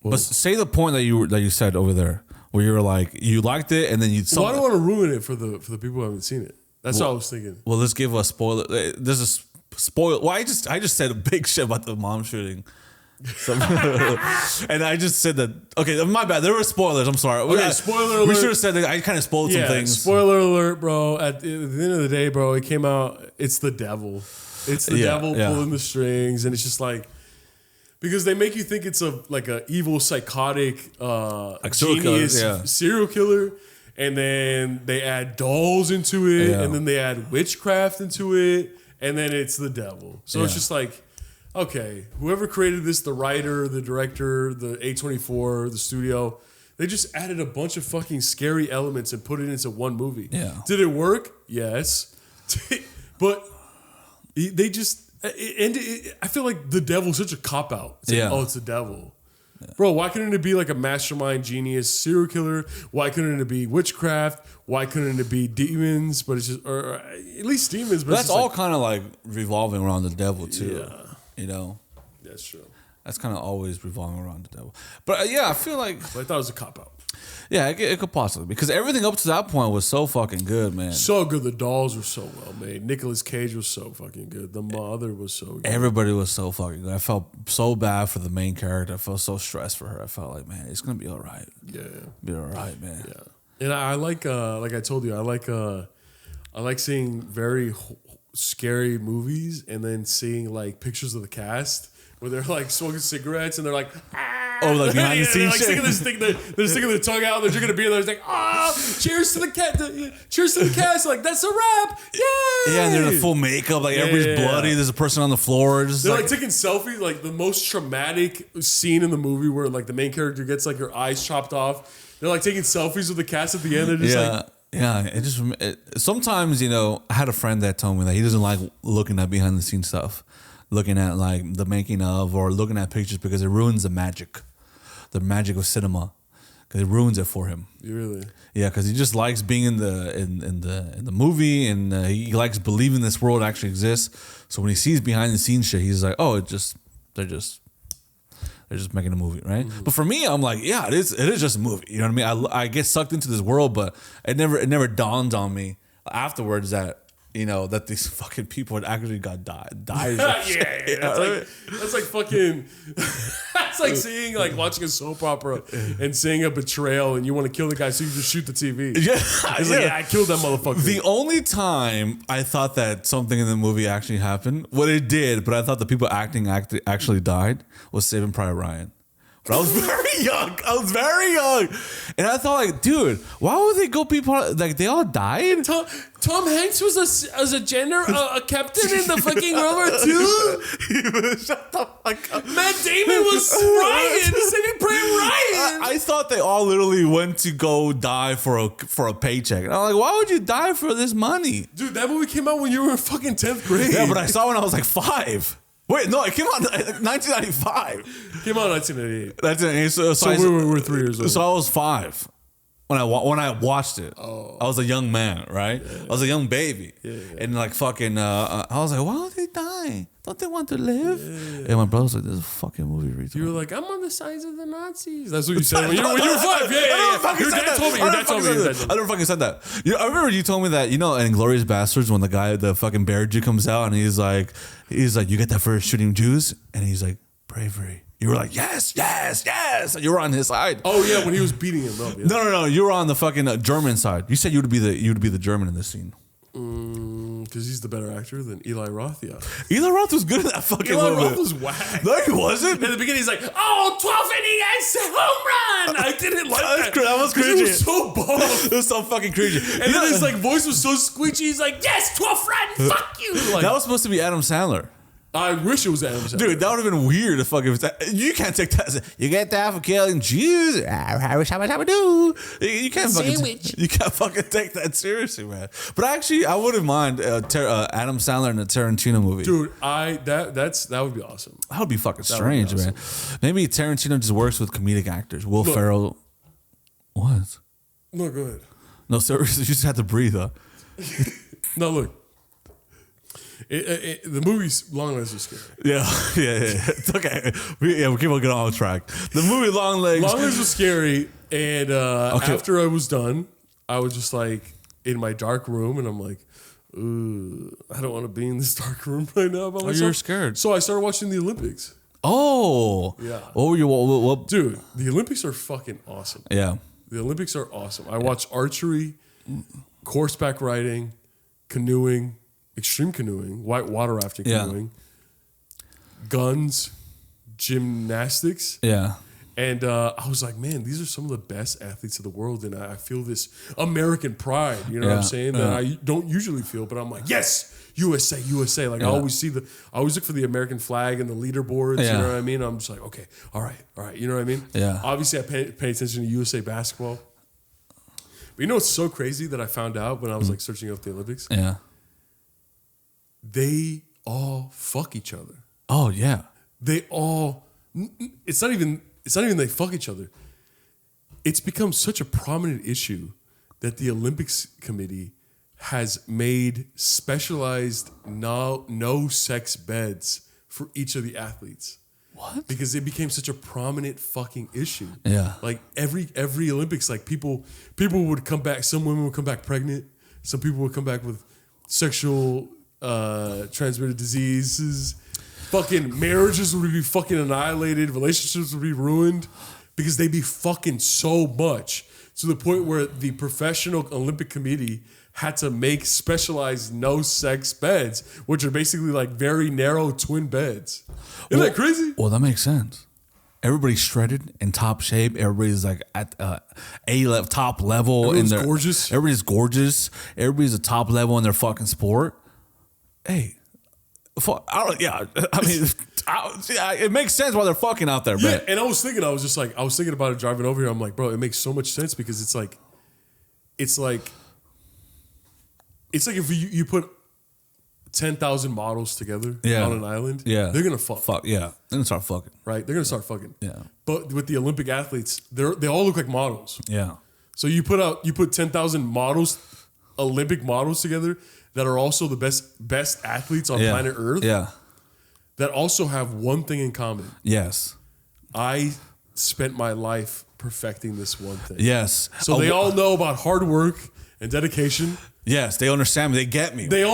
Whoa. But say the point that you said over there, where you were like you liked it, and then you. Well, I don't want to ruin it for the people who haven't seen it. That's what I was thinking. Well, let's give a spoiler. There's a spoil. Well, I just said a big shit about the mom shooting. And I just said that. Okay, my bad. There were spoilers. I'm sorry. Okay, spoiler alert. We should have said that. I kind of spoiled some things. Spoiler alert, bro. At the end of the day, bro, it came out. It's the devil. It's the devil pulling the strings, and it's just like because they make you think it's a evil psychotic genius serial killer. And then they add dolls into it, and then they add witchcraft into it, and then it's the devil. So it's just like, okay, whoever created this, the writer, the director, the A24, the studio, they just added a bunch of fucking scary elements and put it into one movie. Yeah. Did it work? Yes. But they just, I feel like the devil's such a cop-out. It's like, oh, it's the devil. Yeah. Bro, why couldn't it be like a mastermind genius serial killer? Why couldn't it be witchcraft? Why couldn't it be demons? But it's just, or at least demons. But that's all kind of like revolving around the devil too. Yeah. You know? That's true. That's kind of always revolving around the devil. But I feel like. But I thought it was a cop out. Yeah, it could possibly. Because everything up to that point was so fucking good, man. So good. The dolls were so well made. Nicolas Cage was so fucking good. The mother was so good. Everybody was so fucking good. I felt so bad for the main character. I felt so stressed for her. I felt like, man, it's going to be all right. Yeah. Be all right, man. Yeah. And I like I told you, I like seeing very scary movies and then seeing like pictures of the cast where they're like smoking cigarettes and they're like, oh, like behind the scenes shit. They're sticking their tongue out. They're drinking a beer. They're like, cheers to the cat. Cheers to the cast. Like that's a wrap. Yay! Yeah, and they're in full makeup. Like everybody's bloody. There's a person on the floor. They're like taking selfies. Like the most traumatic scene in the movie where like the main character gets like her eyes chopped off. They're like taking selfies with the cast at the end. They're just like. Yeah, sometimes, I had a friend that told me that he doesn't like looking at behind the scenes stuff, looking at like the making of or looking at pictures because it ruins the magic of cinema, because it ruins it for him. Really? Yeah, because he just likes being in the movie, and he likes believing this world actually exists. So when he sees behind the scenes shit, he's like, oh, they're just making a movie, right? Mm-hmm. But for me, I'm like, yeah, it is just a movie. You know what I mean? I get sucked into this world, but it never dawned on me afterwards that that these fucking people had actually died. That's like fucking. That's like seeing watching a soap opera and seeing a betrayal, and you want to kill the guy, so you just shoot the TV. Yeah, it's like, I killed that motherfucker. The only time I thought that something in the movie actually happened, it did, but I thought the people actually died, was Saving Private Ryan. But I was very young. And I thought, like, dude, why would they go people like they all died? Tom Hanks was a captain in the fucking World War II. Shut the fuck up. Matt Damon was Ryan, Saving Private Ryan. I thought they all literally went to go die for a paycheck. And I'm like, why would you die for this money? Dude, that movie came out when you were in fucking 10th grade. Yeah, but I saw it when I was like 5. Wait, no, it came out in 1995. Came out in 1988. 1988. So we were 3 years old. So I was 5 when I watched it. Oh. I was a young man, right? Yeah. I was a young baby. Yeah. And like fucking, I was like, why would they die? Don't they want to live? Yeah. And my brother was like, this is a fucking movie retard. You were like, I'm on the sides of the Nazis. That's what you said when you were 5. Yeah. Your dad told me. I never fucking said that. I remember you told me that, in Inglourious Bastards, when the fucking bear Jew comes out and he's like, you get that for shooting Jews? And he's like, bravery. You were like, yes. And you were on his side. Oh yeah, when he was beating him up. Yeah. No. You were on the fucking German side. You said you would be the German in this scene. Because he's the better actor than Eli Roth. Yeah. Eli Roth was good in that fucking movie. Eli Roth was whack. No, he wasn't. In the beginning, he's like, 12 innings, home run. I didn't like that. That was cringy. It was so bald. It was so fucking cringy. And then his voice was so squeechy. He's like, yes, 12 run, fuck you. That was supposed to be Adam Sandler. I wish it was Adam Sandler. Dude, that would have been weird if fucking you can't take that. You get that for killing Jews. How do? You can't fucking take that seriously, man. But actually, I wouldn't mind Adam Sandler in a Tarantino movie. Dude, that would be awesome. That would be fucking strange, man. Maybe Tarantino just works with comedic actors. Will Ferrell. What? No, go ahead. No, seriously, you just have to breathe, huh? No, look. The movie's Long Legs was scary. Yeah. It's okay. We keep on getting on track. The movie Long Legs was scary, and after I was done, I was just like in my dark room, and I'm like, I don't want to be in this dark room right now by myself. You're scared. So I started watching the Olympics. Oh. Yeah. What were you? What? Dude, the Olympics are fucking awesome. Yeah. The Olympics are awesome. I watch archery, horseback riding, canoeing, extreme canoeing, white water rafting canoeing, guns, gymnastics. Yeah. And I was like, man, these are some of the best athletes of the world. And I feel this American pride, you know what I'm saying? That I don't usually feel, but I'm like, yes, USA, USA. Like I always look for the American flag and the leaderboards, you know what I mean? I'm just like, okay, all right. You know what I mean? Yeah. Obviously I pay attention to USA basketball. But you know what's so crazy that I found out when I was like searching up the Olympics? Yeah. They all fuck each other. Oh yeah. They all, it's not even they fuck each other. It's become such a prominent issue that the Olympics Committee has made specialized no sex beds for each of the athletes. What? Because it became such a prominent fucking issue. Yeah. Like every Olympics, like people would come back. Some women would come back pregnant. Some people would come back with sexual transmitted diseases. Fucking marriages would be fucking annihilated. Relationships would be ruined because they'd be fucking so much to the point where the professional Olympic Committee had to make specialized no sex beds, which are basically like very narrow twin beds. Isn't that crazy? Well, that makes sense. Everybody's shredded in top shape. Everybody's like at top level. Everyone's gorgeous. Everybody's gorgeous. Everybody's at top level in their fucking sport. Hey. It makes sense why they're fucking out there, man. Yeah, and I was thinking about it driving over here. I'm like, bro, it makes so much sense because it's like if you put 10,000 models together on an island, they're gonna fuck. Yeah, they're gonna start fucking. Right, they're gonna start fucking. Yeah, but with the Olympic athletes, they all look like models. Yeah. So you put 10,000 models, Olympic models together that are also the best athletes on planet Earth. Yeah. That also have one thing in common. Yes. I spent my life perfecting this one thing. Yes. So they all know about hard work and dedication. Yes, they understand me. They get me. They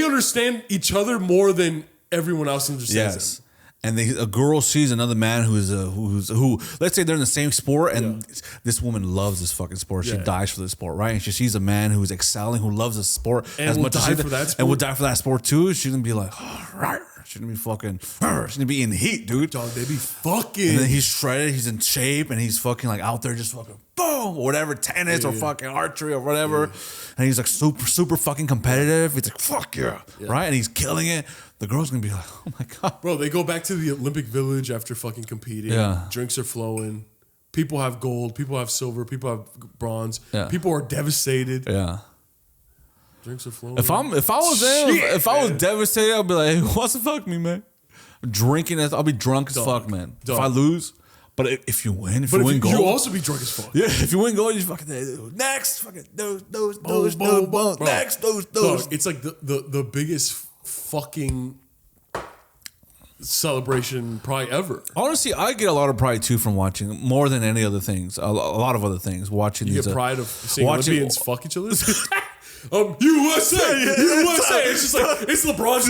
understand each other more than everyone else understands them. And a girl sees another man who let's say they're in the same sport and this woman loves this fucking sport. She dies for this sport, right? And she sees a man who's excelling, who loves this sport and as will much die as for that sport. And will die for that sport too. She's gonna be like, she's gonna be fucking, she's gonna be in heat, dude. Dog, they be fucking. And then he's shredded, he's in shape, and he's fucking like out there just fucking boom, or whatever, tennis or fucking archery or whatever. And he's like super fucking competitive. He's like, fuck yeah, right? And he's killing it. The girl's gonna be like, oh my God. Bro, they go back to the Olympic Village after fucking competing. Yeah. Drinks are flowing. People have gold. People have silver. People have bronze. Yeah. People are devastated. Yeah. Drinks are flowing. If I was devastated, I'd be like, hey, who wants to fuck me, man? Drinking, I'll be drunk as fuck, man. Dog. If I lose, but if you win, but gold, you also be drunk as fuck. Yeah, if you win gold, you fucking next, fucking those, next, those. Dog, it's like the biggest fucking celebration probably ever. Honestly, I get a lot of pride too from watching more than any other things. A lot of other things. Watching you these, get pride of seeing Olympians fuck each other. USA, USA. It's just like it's LeBron.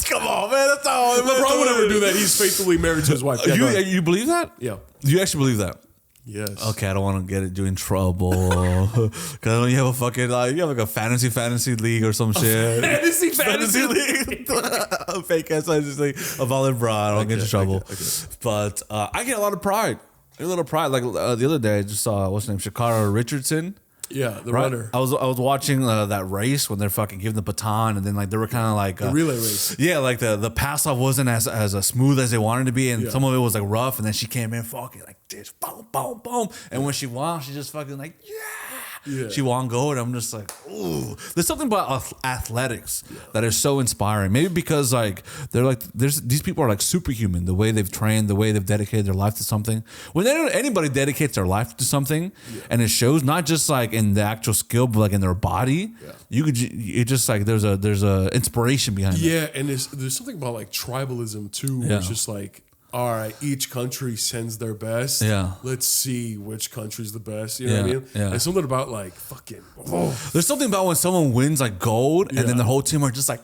Come on, man. That's all. LeBron would never do that. He's faithfully married to his wife. Yeah, you believe that? Yeah. You actually believe that? Yes. Okay, I don't want to get it in trouble. Because you have a fucking you have like a fantasy league or some shit. Fantasy league. A fake ass fantasy league. A volleyball bra. I don't get in trouble. Okay. But I get a lot of pride. Like the other day, I just saw what's her name, Shakara Richardson. Yeah, the runner. I was watching that race when they're fucking giving the baton, and then like they were kind of like the relay race. Yeah, like the pass off wasn't as smooth as they wanted to be, and some of it was like rough. And then she came in fucking like this, boom, boom, boom. And when she won, she just fucking like she won gold. I'm just like, ooh. There's something about athletics that is so inspiring. Maybe because like they're like these people are like superhuman. The way they've trained, the way they've dedicated their life to something. When anybody dedicates their life to something, and it shows not just like in the actual skill, but like in their body, it just like there's a inspiration behind it. Yeah, and there's something about like tribalism too. Where it's just like, all right, each country sends their best. Yeah. Let's see which country's the best. You know what I mean? Yeah. There's something about like fucking. There's something about when someone wins like gold, and then the whole team are just like,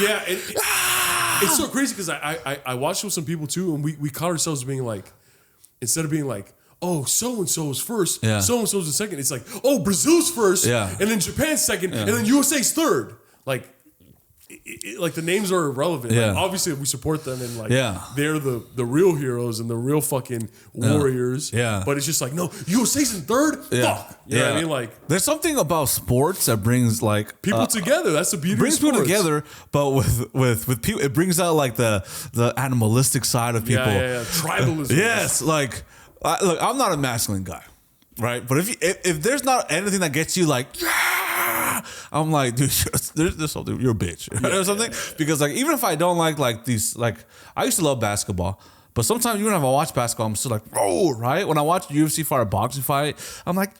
Yeah, it's so crazy because I watched with some people too, and we caught ourselves being like, instead of being like, oh, so and so is first, so and so's in second. It's like, oh, Brazil's first, and then Japan's second, and then USA's third. Like, like the names are irrelevant. Yeah. Like, obviously, we support them, and like they're the real heroes and the real fucking warriors. Yeah. But it's just like, no, USA's in third. Fuck. You know what I mean? Like, there's something about sports that brings like people together. That's the beauty. Brings of sports. people together, but with people, it brings out like the animalistic side of people. Yeah. Tribalism. Yes, like. Look, I'm not a masculine guy, right? But if there's not anything that gets you like, I'm like, dude, there's something. You're a bitch, or something. Because like, even if I don't like these, like, I used to love basketball, but sometimes even if I watch basketball, I'm still like, oh, right. When I watch a UFC fight or a boxing fight, I'm like,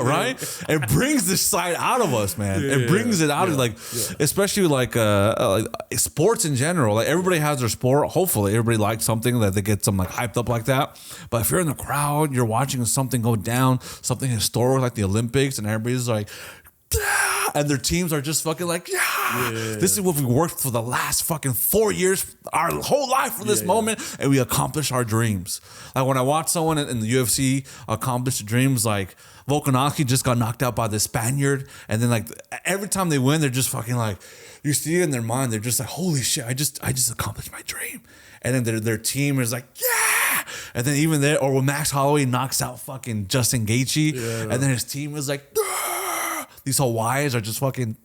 right? It brings this side out of us, man. It brings it out of like, especially like sports in general. Like everybody has their sport. Hopefully, everybody likes something that they get some like hyped up like that. But if you're in the crowd, you're watching something go down, something historic like the Olympics, and everybody's like, and their teams are just fucking like, this is what we worked for the last fucking 4 years, our whole life for this moment, and we accomplished our dreams. Like when I watch someone in the UFC accomplish dreams, like Volkanovski just got knocked out by the Spaniard, and then like every time they win, they're just fucking like, you see it in their mind, they're just like, holy shit, I just accomplished my dream. And then their team is like, yeah. And then even there, or when Max Holloway knocks out fucking Justin Gaethje, and then his team is like, these Hawaiians are just fucking,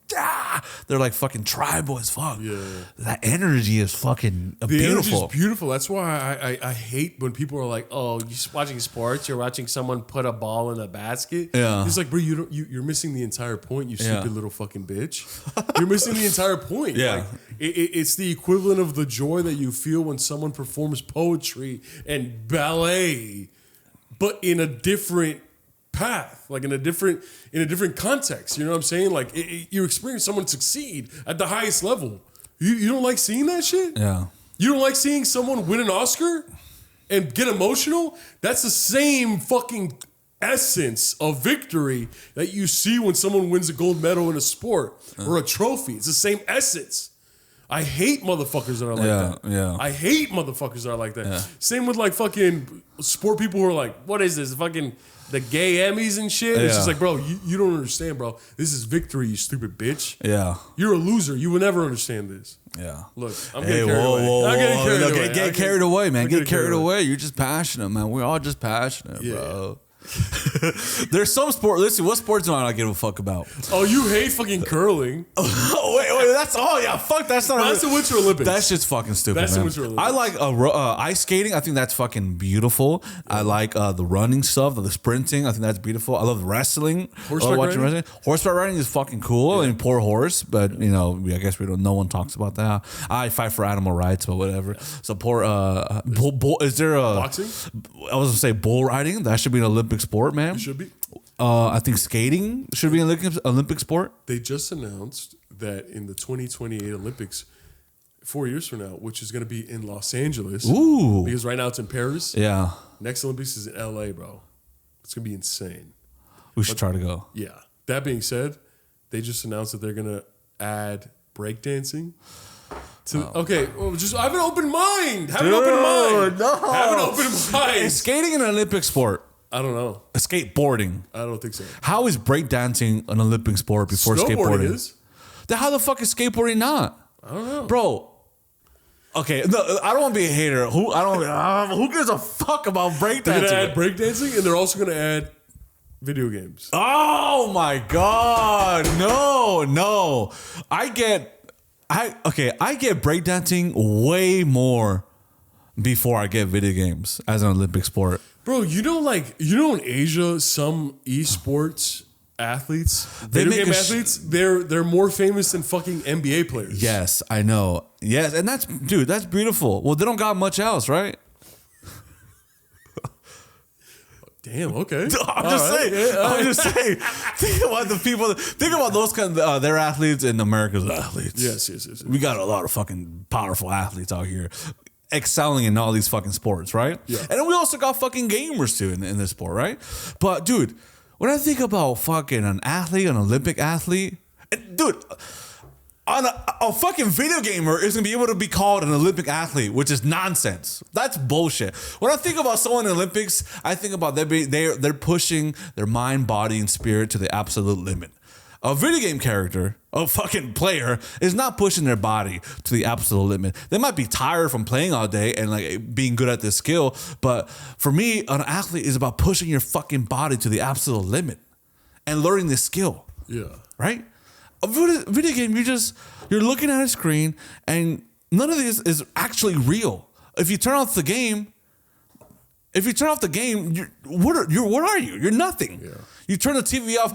they're like fucking tribal as fuck. Yeah. That energy is fucking beautiful. The energy is beautiful. That's why I hate when people are like, oh, you're watching sports, you're watching someone put a ball in a basket. Yeah. It's like, bro, you're missing the entire point, you stupid little fucking bitch. You're missing the entire point. Yeah. Like, it's the equivalent of the joy that you feel when someone performs poetry and ballet, but in a different path, like in a different context. You know what I'm saying? Like you experience someone succeed at the highest level. You don't like seeing that shit? Yeah. You don't like seeing someone win an Oscar and get emotional? That's the same fucking essence of victory that you see when someone wins a gold medal in a sport or a trophy. It's the same essence. I hate motherfuckers that are like that. Yeah. I hate motherfuckers that are like that. Same with like fucking sport people who are like, what is this? Fucking the gay Emmys and shit. It's just like, bro, you don't understand, bro. This is victory, you stupid bitch. Yeah. You're a loser. You will never understand this. Yeah. Look, I'm getting carried away. I'm getting carried away. Get carried away, man. Get carried away. You're just passionate, man. We're all just passionate, bro. There's some sport. Listen, what sports do I not give a fuck about? Oh, you hate fucking curling. wait, that's fuck. That's not. That's the Winter Olympics. That's just fucking stupid. That's man. the Winter Olympics. I like ice skating. I think that's fucking beautiful. I like the running stuff, the sprinting. I think that's beautiful. I love wrestling. Horseback riding? Wrestling. Horseback riding is fucking cool. I mean, poor horse, but you know, I guess we don't. No one talks about that. I fight for animal rights, but whatever. So poor. Bull, is there a boxing? I was gonna say bull riding. That should be an Olympic sport, man. It should be. I think skating should be an Olympic sport. They just announced that in the 2028 Olympics, 4 years from now, which is going to be in Los Angeles. Ooh. Because right now it's in Paris. Yeah. Next Olympics is in LA, bro. It's going to be insane. We should try to go. Yeah. That being said, they just announced that they're going to add breakdancing. Okay, well, just have an open mind. Have an open mind. No. Have an open mind. Is skating an Olympic sport? I don't know. Skateboarding. I don't think so. How is breakdancing an Olympic sport before skateboarding? Is. Then how the fuck is skateboarding not? I don't know. Bro. Okay, no, I don't want to be a hater. Who gives a fuck about breakdancing? They're going to add breakdancing, and they're also going to add video games. Oh my God. No. I get breakdancing way more before I get video games as an Olympic sport. Bro, you know in Asia, some esports athletes, video game athletes, they're more famous than fucking NBA players. Yes, I know. Yes, and that's beautiful. Well, they don't got much else, right? Damn. Okay. I'm just saying. Think about the people. Think about those kind of their athletes and America's athletes. Yes. We got a lot of fucking powerful athletes out here, excelling in all these fucking sports, right? Yeah. And then we also got fucking gamers too in this sport, right? But dude, when I think about fucking an Olympic athlete, dude, on a fucking video gamer is gonna be able to be called an Olympic athlete, which is nonsense. That's bullshit. When I think about someone in the Olympics, I think about they're pushing their mind, body, and spirit to the absolute limit. A video game character, a fucking player, is not pushing their body to the absolute limit. They might be tired from playing all day and like being good at this skill, but for me, an athlete is about pushing your fucking body to the absolute limit and learning this skill. Yeah. Right? A video game, you're looking at a screen and none of this is actually real. If you turn off the game, what are you? You're nothing. Yeah. You turn the TV off,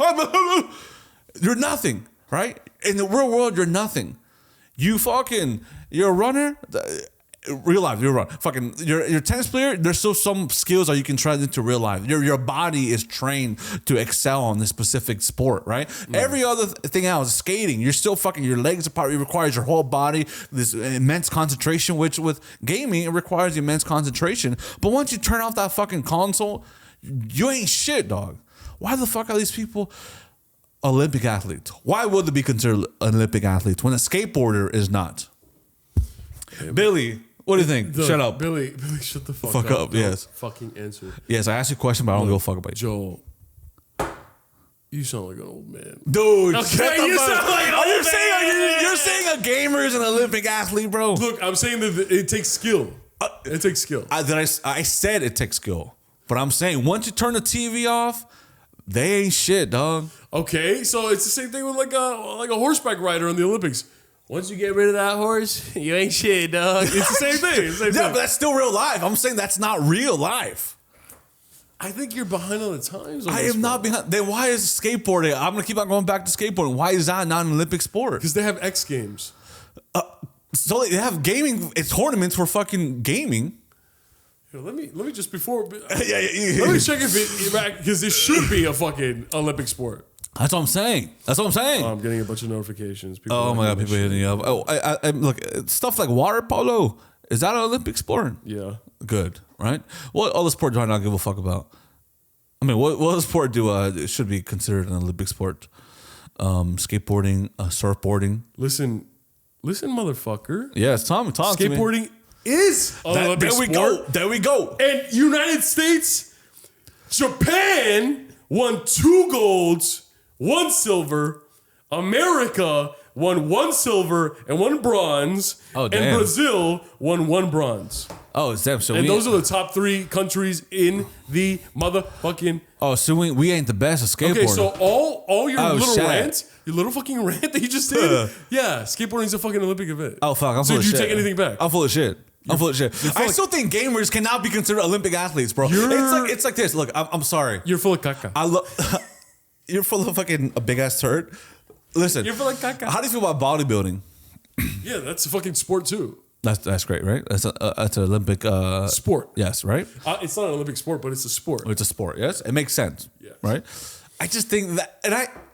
you're nothing, right? In the real world, you're nothing. You're a runner. Real life, you're right. Fucking, you're a tennis player. There's still some skills that you can try into real life. Your body is trained to excel on this specific sport, right? Every other thing else, skating, you're still fucking your legs apart. It requires your whole body, this immense concentration. Which with gaming, it requires immense concentration. But once you turn off that fucking console, you ain't shit, dog. Why the fuck are these people Olympic athletes? Why would they be considered Olympic athletes when a skateboarder is not? Hey, Billy. What do you think? Shut up. Billy, shut the fuck up. Yes. Fucking answer. Yes, I asked you a question, but I don't give a fuck about you. Joel, you sound like an old man. Dude, okay, you sound like an old man. You're saying a gamer is an Olympic athlete, bro? Look, I'm saying that it takes skill. It takes skill. I said it takes skill. But I'm saying once you turn the TV off, they ain't shit, dog. Okay, so it's the same thing with like a horseback rider in the Olympics. Once you get rid of that horse, you ain't shit, dog. It's the same thing. But that's still real life. I'm saying that's not real life. I think you're behind on the times. I am not behind. Then why is skateboarding? I'm gonna keep on going back to skateboarding. Why is that not an Olympic sport? Because they have X Games. So they have gaming. It's tournaments for fucking gaming. Here, let me just before. Let me check if it because it should be a fucking Olympic sport. That's what I'm saying. Oh, I'm getting a bunch of notifications. Oh my god, people hitting you up. Oh, I look, stuff like water polo. Is that an Olympic sport? Yeah. Good, right? What other sport do I not give a fuck about? I mean, what other sport it should be considered an Olympic sport? Skateboarding, surfboarding. Listen, motherfucker. Yes, Tom. Skateboarding is an Olympic sport. There we go. And United States, Japan won 2 golds. 1 silver. America won 1 silver and 1 bronze. Oh, damn. And Brazil won 1 bronze. Oh, damn. So and those are the top 3 countries in the motherfucking. Oh, so we ain't the best at skateboarding. Okay, so all your little fucking rant that you just did, yeah, skateboarding is a fucking Olympic event. Oh fuck, I'm so full of shit. So did you take anything back? I'm full of shit. I still think gamers cannot be considered Olympic athletes, bro. It's like this. Look, I'm sorry. You're full of caca. You're full of fucking a big ass turd. Listen, you're full of caca. How do you feel about bodybuilding? Yeah, that's a fucking sport too. That's great, right? That's an Olympic sport. Yes, right. It's not an Olympic sport, but it's a sport. It's a sport. Yes, it makes sense. Yes. Right. I just think that,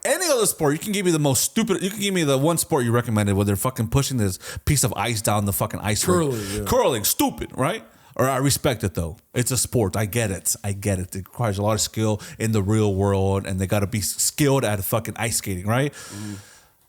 any other sport, you can give me the most stupid. You can give me the one sport you recommended where they're fucking pushing this piece of ice down the fucking ice. Curling, stupid, right? Or I respect it though. It's a sport. I get it. It requires a lot of skill in the real world, and they got to be skilled at fucking ice skating, right?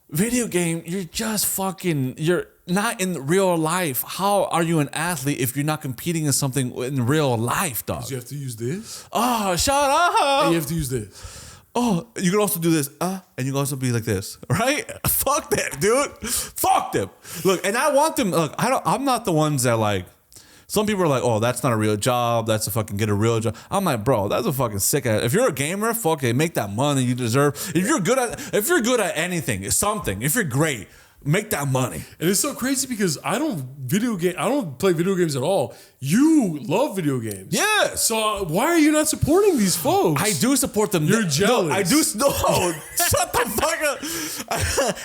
Video game, you're not in real life. How are you an athlete if you're not competing in something in real life, dog? You have to use this. Oh, shut up! And you have to use this. Oh, you can also do this, and you can also be like this, right? Fuck that, dude. Fuck them. Look, and I want them. Look, I'm not the ones that like. Some people are like, oh, that's not a real job. That's a fucking get a real job. I'm like, bro, that's a fucking sick ass. If you're a gamer, fuck it, make that money you deserve. If you're good at anything, something. If you're great, make that money. And it's so crazy because I don't play video games at all. You love video games. Yeah. So why are you not supporting these folks? I do support them. You're jealous. No, I do. No, shut the fuck up.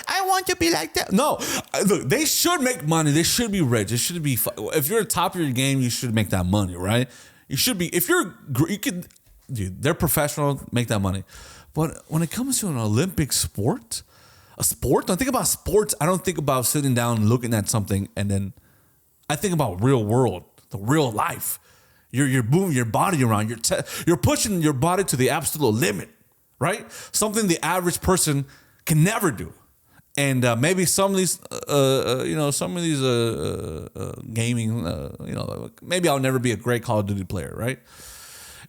I want to be like that. No, look, they should make money. They should be rich. It should be. If you're at the top of your game, you should make that money, right? You should be. If you can, dude, they're professional. Make that money. But when it comes to an Olympic sport. A sport? When I think about sports, I don't think about sitting down and looking at something and then I think about real world, the real life. You're moving your body around. You're pushing your body to the absolute limit, right? Something the average person can never do. And maybe some of these, gaming, maybe I'll never be a great Call of Duty player, right?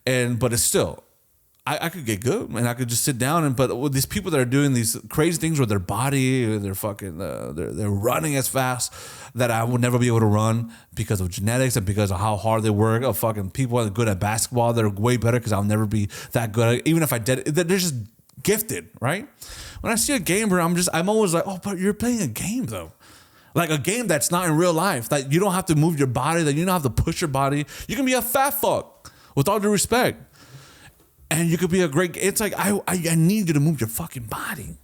But it's still, I could get good, and I could just sit down. But with these people that are doing these crazy things with their body, they're fucking, they're running as fast that I would never be able to run because of genetics and because of how hard they work. Of fucking people that are good at basketball, they're way better because I'll never be that good. Even if I did, they're just gifted, right? When I see a gamer, I'm always like, oh, but you're playing a game though. Like a game that's not in real life, that you don't have to move your body, that you don't have to push your body. You can be a fat fuck, with all due respect. And you could be a great, it's like, I need you to move your fucking body.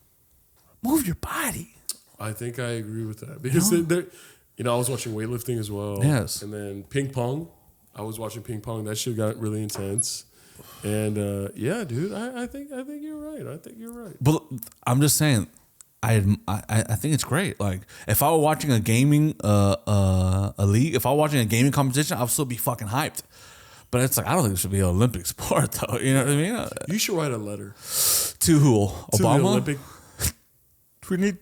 Move your body. I think I agree with that. Because, I was watching weightlifting as well. Yes. And then ping pong. I was watching ping pong. That shit got really intense. And yeah, dude, I think you're right. I think you're right. But I'm just saying, I think it's great. Like if I were watching a gaming a league, if I were watching a gaming competition, I'd still be fucking hyped. But it's like I don't think it should be an Olympic sport though. You know what I mean? You should write a letter to who? To Obama? the Olympic. We need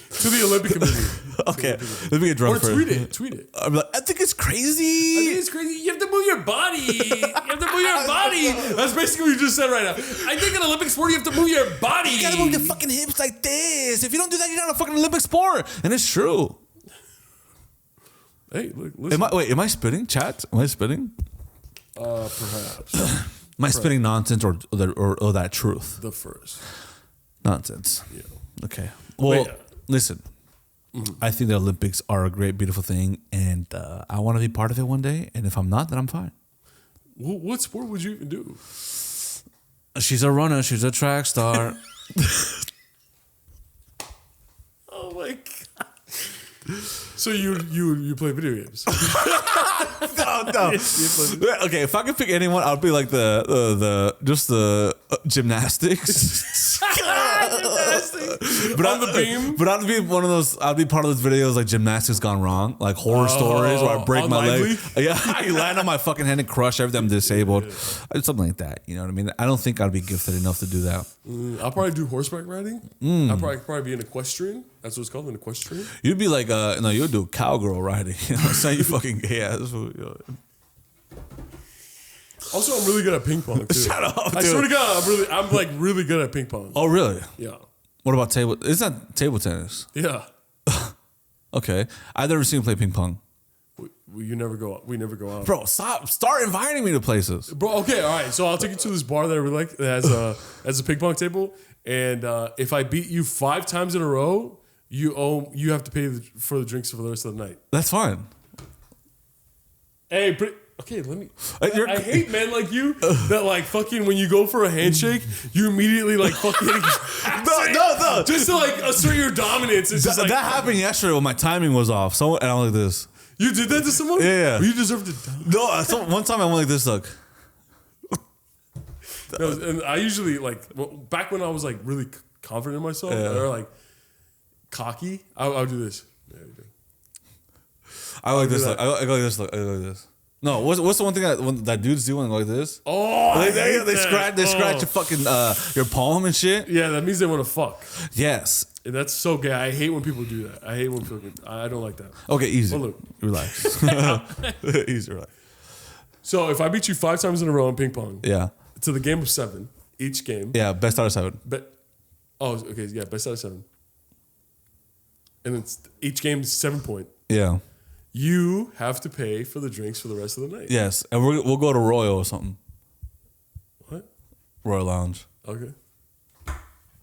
to the Olympic Committee. Okay, let me get drunk. Or tweet it. I'm like, I think it's crazy. I think it's crazy. You have to move your body. You have to move your body. That's basically what you just said right now. I think in Olympic sport you have to move your body. You gotta move your fucking hips like this. If you don't do that, you're not a fucking Olympic sport. And it's true. Hey, look, listen. Am I spitting, chat? Am I spitting? Perhaps. Am I spitting nonsense or that truth? The first. Nonsense. Yeah. Okay. Well, listen. Mm-hmm. I think the Olympics are a great, beautiful thing, and I want to be part of it one day. And if I'm not, then I'm fine. What sport would you even do? She's a runner. She's a track star. Oh my god! So you play video games? No. Okay, if I could pick anyone, I'd be like the gymnastics. But on the beam. But I'd be one of those. I'd be part of those videos like gymnastics gone wrong, like horror stories where I break my leg. Yeah, I land on my fucking hand and crush everything. I'm disabled. Something like that. You know what I mean? I don't think I'd be gifted enough to do that. I'll probably do horseback riding. I'll probably be an equestrian. That's what it's called, an equestrian. You'd be like, no, you'll do cowgirl riding. You know what I'm saying? You fucking gay ass. Also, I'm really good at ping pong too. Shut up, dude. I swear to God, I'm like really good at ping pong. Oh, really? Yeah. What about table? It's not table tennis. Yeah. Okay, I've never seen you play ping pong. We never go out. We never go out. Bro, start inviting me to places. Bro, okay, all right. So I'll take you to this bar that I really like that has a ping pong table, and if I beat you 5 times in a row, you have to pay for the drinks for the rest of the night. That's fine. Hey, let me. I hate men like you that like fucking when you go for a handshake, you immediately like fucking. No. Just to like assert your dominance. It's just like, that happened yesterday when my timing was off. And I went like this. You did that to someone? Yeah. Well, you deserve to die. No, one time I went like this, look. No, and I usually like back when I was like really confident in myself or like cocky, I would do this. Yeah, you do. I like this. I go like this. I go like this. No, what's the one thing that dudes do when they go like this? Oh, they scratch your fucking your palm and shit. Yeah, that means they want to fuck. Yes, and that's so gay. I hate when people do that. I hate when people. I don't like that. Okay, easy. Well, look. Relax. Easy, relax. So if I beat you 5 times in a row in ping pong, yeah, to the game of 7, each game. Yeah, best out of 7. Okay, yeah, best out of 7. And it's each game is 7 point. Yeah. You have to pay for the drinks for the rest of the night. Yes, and we'll go to Royal or something. What? Royal Lounge. Okay.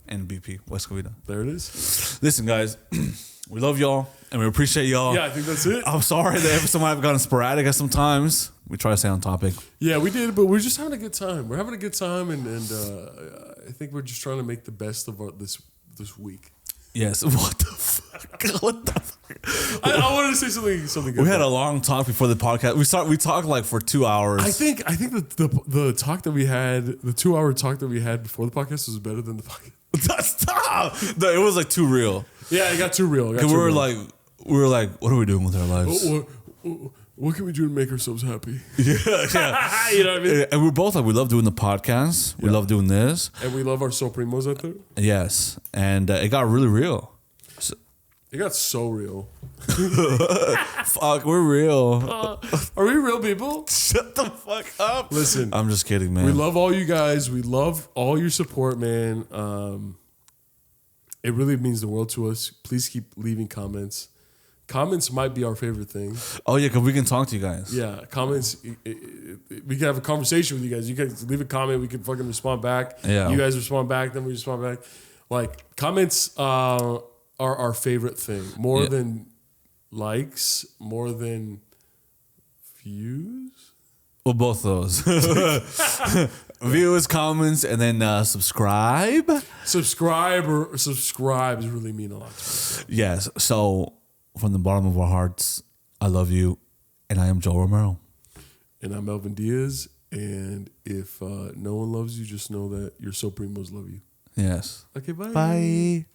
And BP, West Covina. There it is. Listen, guys, we love y'all and we appreciate y'all. Yeah, I think that's it. I'm sorry that every time I've gotten sporadic at sometimes. We try to stay on topic. Yeah, we did, but we're just having a good time. We're having a good time, and I think we're just trying to make the best of this week. Yes. What the fuck? What the fuck? I wanted to say something good. We had a long talk before the podcast. We talked like for 2 hours. I think the talk that we had, the 2-hour talk that we had before the podcast was better than the podcast. Stop! No, it was like too real. Yeah, it got too real. We were like, what are we doing with our lives? what can we do to make ourselves happy? Yeah. You know what I mean? And we're both like, we love doing the podcast. We love doing this. And we love our SoulPrimos out there. Yes. And it got really real. It got so real. Fuck, we're real. Are we real people? Shut the fuck up. Listen, I'm just kidding, man. we love all you guys. We love all your support, man. It really means the world to us. Please keep leaving comments. Comments might be our favorite thing. Oh, yeah, because we can talk to you guys. Yeah, comments. We can have a conversation with you guys. You guys leave a comment. We can fucking respond back. Yeah. You guys respond back. Then we respond back. Like, comments are our favorite thing. More than likes, more than views. Well, both those. Views, comments, and then subscribe. Subscribes really mean a lot to us. Yes. So, from the bottom of our hearts, I love you, and I am Joel Romero. And I'm Melvin Diaz. And if no one loves you, just know that your SoulPrimos love you. Yes. Okay, bye. Bye.